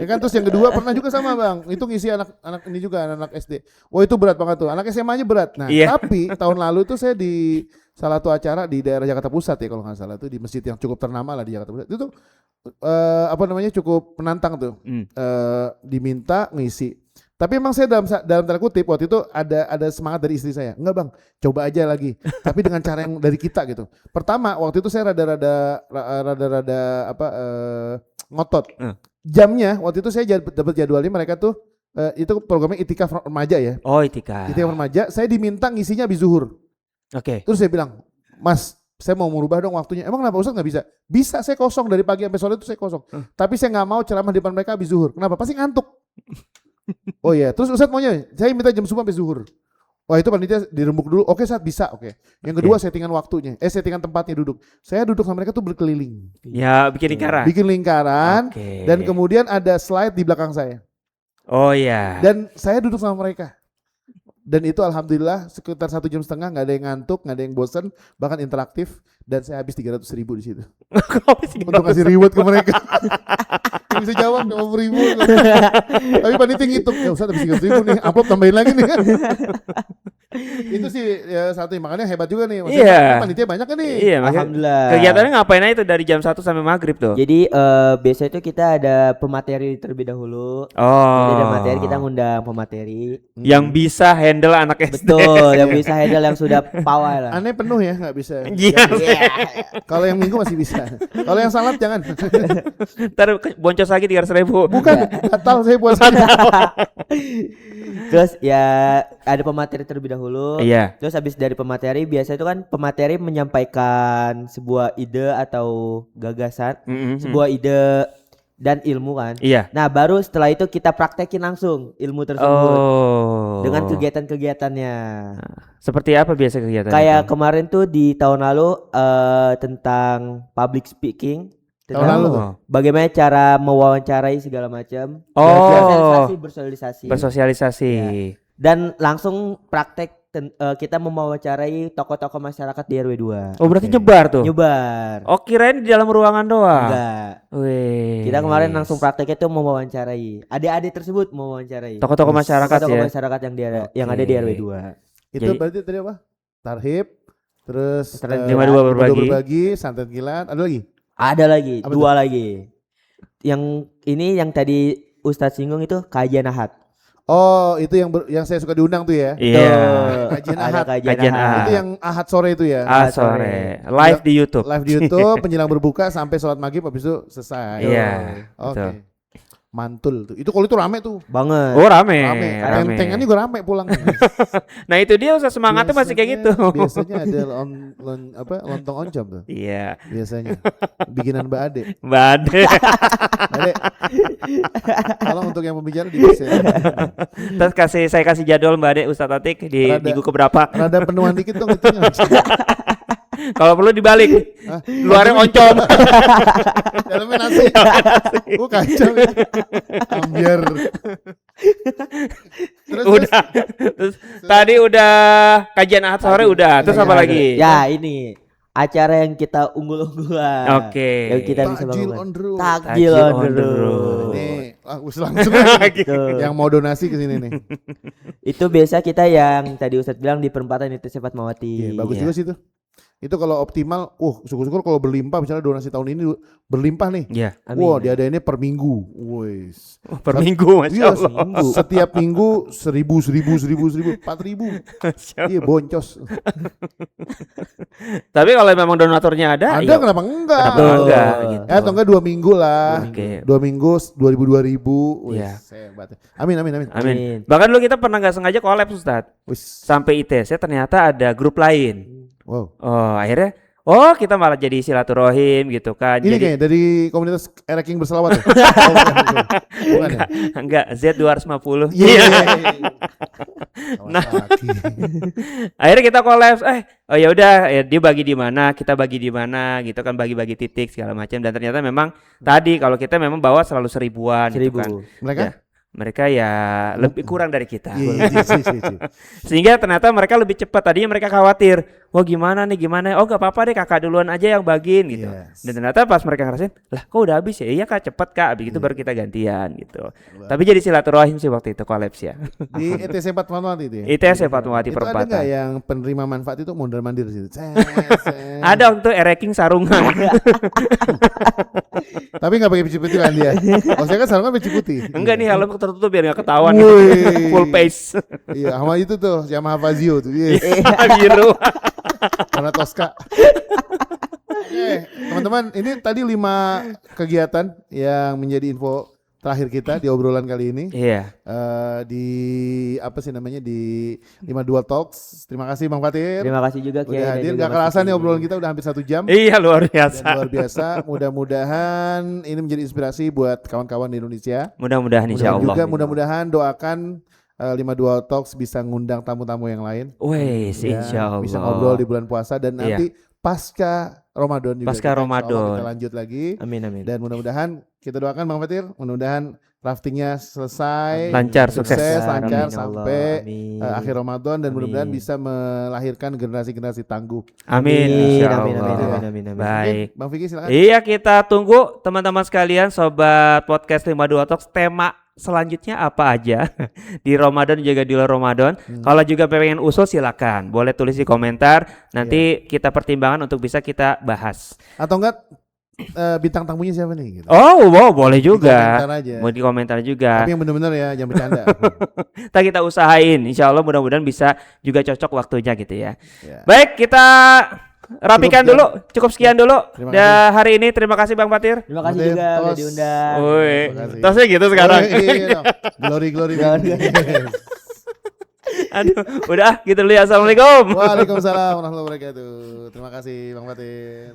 Ya kan, terus yang kedua pernah juga sama bang. Itu ngisi anak ini juga, anak SD. Wah itu berat banget tuh. Anak SMA-nya berat. Nah tapi tahun lalu tuh saya di salah satu acara di daerah Jakarta Pusat ya kalau nggak salah, tuh di masjid yang cukup ternama lah di Jakarta Pusat. Itu tuh cukup menantang tuh. Diminta ngisi. Tapi emang saya dalam tanda kutip waktu itu ada semangat dari istri saya. Enggak bang, coba aja lagi. Tapi dengan cara yang dari kita gitu. Pertama waktu itu saya rada-rada ngotot. Jamnya waktu itu saya dapat jadwalnya mereka tuh itu programnya Itikaf Remaja ya. Oh Itikaf Remaja. Saya diminta ngisinya habis zuhur. Oke. Terus saya bilang, Mas, saya mau merubah dong waktunya. Emang kenapa Ustadz nggak bisa? Bisa, saya kosong dari pagi sampai sore itu saya kosong. Tapi saya nggak mau ceramah di depan mereka habis zuhur. Kenapa? Pasti ngantuk. Oh iya, terus Ustadz maunya, saya minta jam subuh sampai zuhur. Wah itu panitia dirembuk dulu. Oke Ustadz bisa, oke. Yang kedua settingan waktunya, settingan tempatnya duduk. Saya duduk sama mereka tuh berkeliling. Ya bikin lingkaran. Bikin lingkaran. Dan kemudian ada slide di belakang saya. Oh iya. Dan saya duduk sama mereka. Dan itu alhamdulillah sekitar 1,5 jam nggak ada yang ngantuk, nggak ada yang bosan, bahkan interaktif. Dan saya habis 300.000 di situ untuk kasih reward ke mereka. Bisa jawab 50.000. Tapi panitia ngitung, ya Ustadz habis 300.000 nih, upload tambahin lagi nih. Itu sih ya satu, makanya hebat juga nih. Maksudnya panitia banyak kan nih. Iya, alhamdulillah. Kegiatannya ngapain aja itu dari jam 1 sampai maghrib tuh? Jadi biasanya itu kita ada pemateri terlebih dahulu. Jadi ada materi, kita ngundang pemateri yang bisa handle anak SD. Betul, yang bisa handle, yang sudah pawai lah. Aneh penuh ya, nggak bisa. Iya. Kalau yang minggu masih bisa. Kalau yang salat jangan. Ntar boncos lagi 300.000. Bukan, batal saya puasa. Terus ya ada pemateri terlebih dahulu. Iya. Terus habis dari pemateri, biasa itu kan pemateri menyampaikan sebuah ide atau gagasan, sebuah ide dan ilmu kan. Iya. Nah baru setelah itu kita praktekin langsung ilmu tersebut dengan kegiatan-kegiatannya. Seperti apa biasa kegiatan? Kayak kemarin tuh di tahun lalu tentang public speaking. Tahun lalu tuh. Bagaimana cara mewawancarai segala macam. Bersosialisasi. Ya. Dan langsung praktek kita mewawancarai tokoh-tokoh masyarakat di RW 2. Oh berarti nyebar tuh? Nyebar. Oh kirain di dalam ruangan doang? Enggak. Wih. Kita kemarin langsung prakteknya tuh mewawancarai adik-adik tersebut, mewawancarai tokoh-tokoh masyarakat tokoh ya? masyarakat yang ada di RW 2. Itu berarti tadi apa? Tarhib, terus 52 berbagi, santet kilat, ada lagi? Ada lagi, apa 2 itu? Lagi. Yang ini yang tadi Ustadz singgung itu kajian ahad. Oh, itu yang saya suka diundang tuh ya. Iya. Kajian ahad. Kajian ahad. Itu yang ahad sore itu ya. Ahad sore. Live di YouTube. Live di YouTube, menjelang berbuka sampai sholat maghrib, habis itu selesai. Iya. Oke. Mantul tuh. Itu kalau itu rame tuh. Banget. Oh rame. Tentengan juga rame pulang. Nah itu dia usah semangatnya masih kayak gitu. Biasanya ada lontong oncom tuh. Iya. Biasanya. Bikinan Mbak Ade. Mbak Ade. Ade. Tolong untuk yang pembicara dibisa. Terus saya kasih jadwal Mbak Ade Ustadz Atik di minggu keberapa. Rada penuhan dikit dong itunya. Kalau perlu dibalik. Luarnya oncom. Dalamnya nasi. Kacau ya. Ambiar. Terus tadi udah kajian ahad sore udah. Terus apa lagi? Ya ini acara yang kita unggul-unggulan. Oke. Yang kita bisa Takjil bangun. on the road. Takjil on the road. Nih, langsung yang mau donasi ke sini nih. Itu biasa kita yang tadi Ustadz bilang di perempatan itu Fatmawati. Bagus juga sih itu. Itu kalau optimal, syukur-syukur kalau berlimpah, misalnya donasi tahun ini berlimpah nih. Iya. Wah, diadainnya per minggu. Wes. Per minggu Masya Allah. Seminggu. Setiap minggu 1.000, 4.000. Iya, boncos. Tapi kalau memang donaturnya ada, kenapa enggak? Kenapa enggak gitu. Atau enggak 2 minggu lah. 2 minggu 2.000. Iya. Amin. Bahkan dulu kita pernah nggak sengaja collab Ustadz. Sampai ITC ternyata ada grup lain. Wow. Oh akhirnya Oh, kita malah jadi silaturahim gitu kan. Ini Jadi kayaknya dari komunitas Ereking berselawat ya? Oh, bukan ya? enggak Z250. Iya, iya, iya. Nah. Kawasaki. Akhirnya kita collab, oh ya udah, dia bagi di mana, kita bagi di mana gitu kan, bagi-bagi titik segala macam, dan ternyata memang tadi kalau kita memang bawa selalu 1000-an gitu 1000. kan. Mereka? Ya, mereka ya lebih kurang dari kita. Iya, iya, iya. Sehingga ternyata mereka lebih cepat. Tadinya mereka khawatir, wah gimana nih, gimana? Oh, gak apa-apa deh, kakak duluan aja yang bagiin gitu. Yes. Dan ternyata pas mereka ngerasain, lah kok udah habis ya? Iya kak, cepet kak. Begitu baru kita gantian gitu. Tapi jadi silaturahim sih waktu itu kolaps ya. Di ETC Fatmawati itu ya? ITS Fatmawati Itu ada perempatan. nggak yang penerima manfaat itu mondar mandir situ? Ada waktu itu Ereking sarungan. Tapi nggak pakai peci putih kan dia? Maksudnya kan sarungan peci putih. Enggak nih, helm tertutup biar gak ketahuan. Wih. Full face. Iya, sama itu tuh Yamaha Fazio tuh. Yes. Biru. Karena Tosca. Oke, teman-teman, ini tadi 5 kegiatan yang menjadi info terakhir kita di obrolan kali ini. Iya. Di apa sih namanya, di 52 Talks. Terima kasih Bang Fatir. Terima kasih juga Kiai. Udah dan hadir, juga gak Mas kerasa nih Kiki. obrolan kita udah hampir 1 jam. Iya, luar Dan biasa. luar biasa. Mudah-mudahan ini menjadi inspirasi buat kawan-kawan di Indonesia. Mudah-mudahan insya Allah. Juga mudah-mudahan doakan 52 Talks bisa ngundang tamu-tamu yang lain. Wes, Ya, insya Allah. bisa ngobrol di bulan puasa dan Iya. nanti pasca Ramadan juga. Pasca kita, insya Allah Ramadan. kita lanjut lagi. Amin amin. Dan mudah-mudahan kita doakan Bang Fatir, mudah-mudahan raftingnya selesai, Lancar, sukses. lancar Amin, ya Allah. sampai Amin. akhir Ramadan dan Amin. mudah-mudahan bisa melahirkan generasi-generasi tangguh. Amin, insya Amin, Allah. amin, amin, amin, amin. Baik. Bang Vicky silakan. Iya, kita tunggu teman-teman sekalian, sobat podcast 52 Talks, tema selanjutnya apa aja di Ramadan juga di luar Ramadan. Kalau juga pengen usul silakan, boleh tulis di komentar. Nanti kita pertimbangkan untuk bisa kita bahas. Atau enggak bintang tamunya siapa nih gitu. Oh, wow, boleh Di juga. komentar aja. Mau di komentar juga. Tapi yang benar-benar ya, jangan bercanda. Ntar kita usahain. Insya Allah mudah-mudahan bisa juga cocok waktunya gitu ya. Ya. Baik, kita rapikan Cukup dulu. Cukup sekian dulu. Terima Dan hari ini terima kasih Bang Fatir. Terima kasih Fatir, juga udah tos. diundang. Woi, Terima kasih. tosnya gitu sekarang. Oh, iya, dong. Glory. Yes. Aduh, udah gitu dulu ya. Assalamualaikum. Waalaikumsalam warahmatullahi wabarakatuh. Terima kasih Bang Fatir.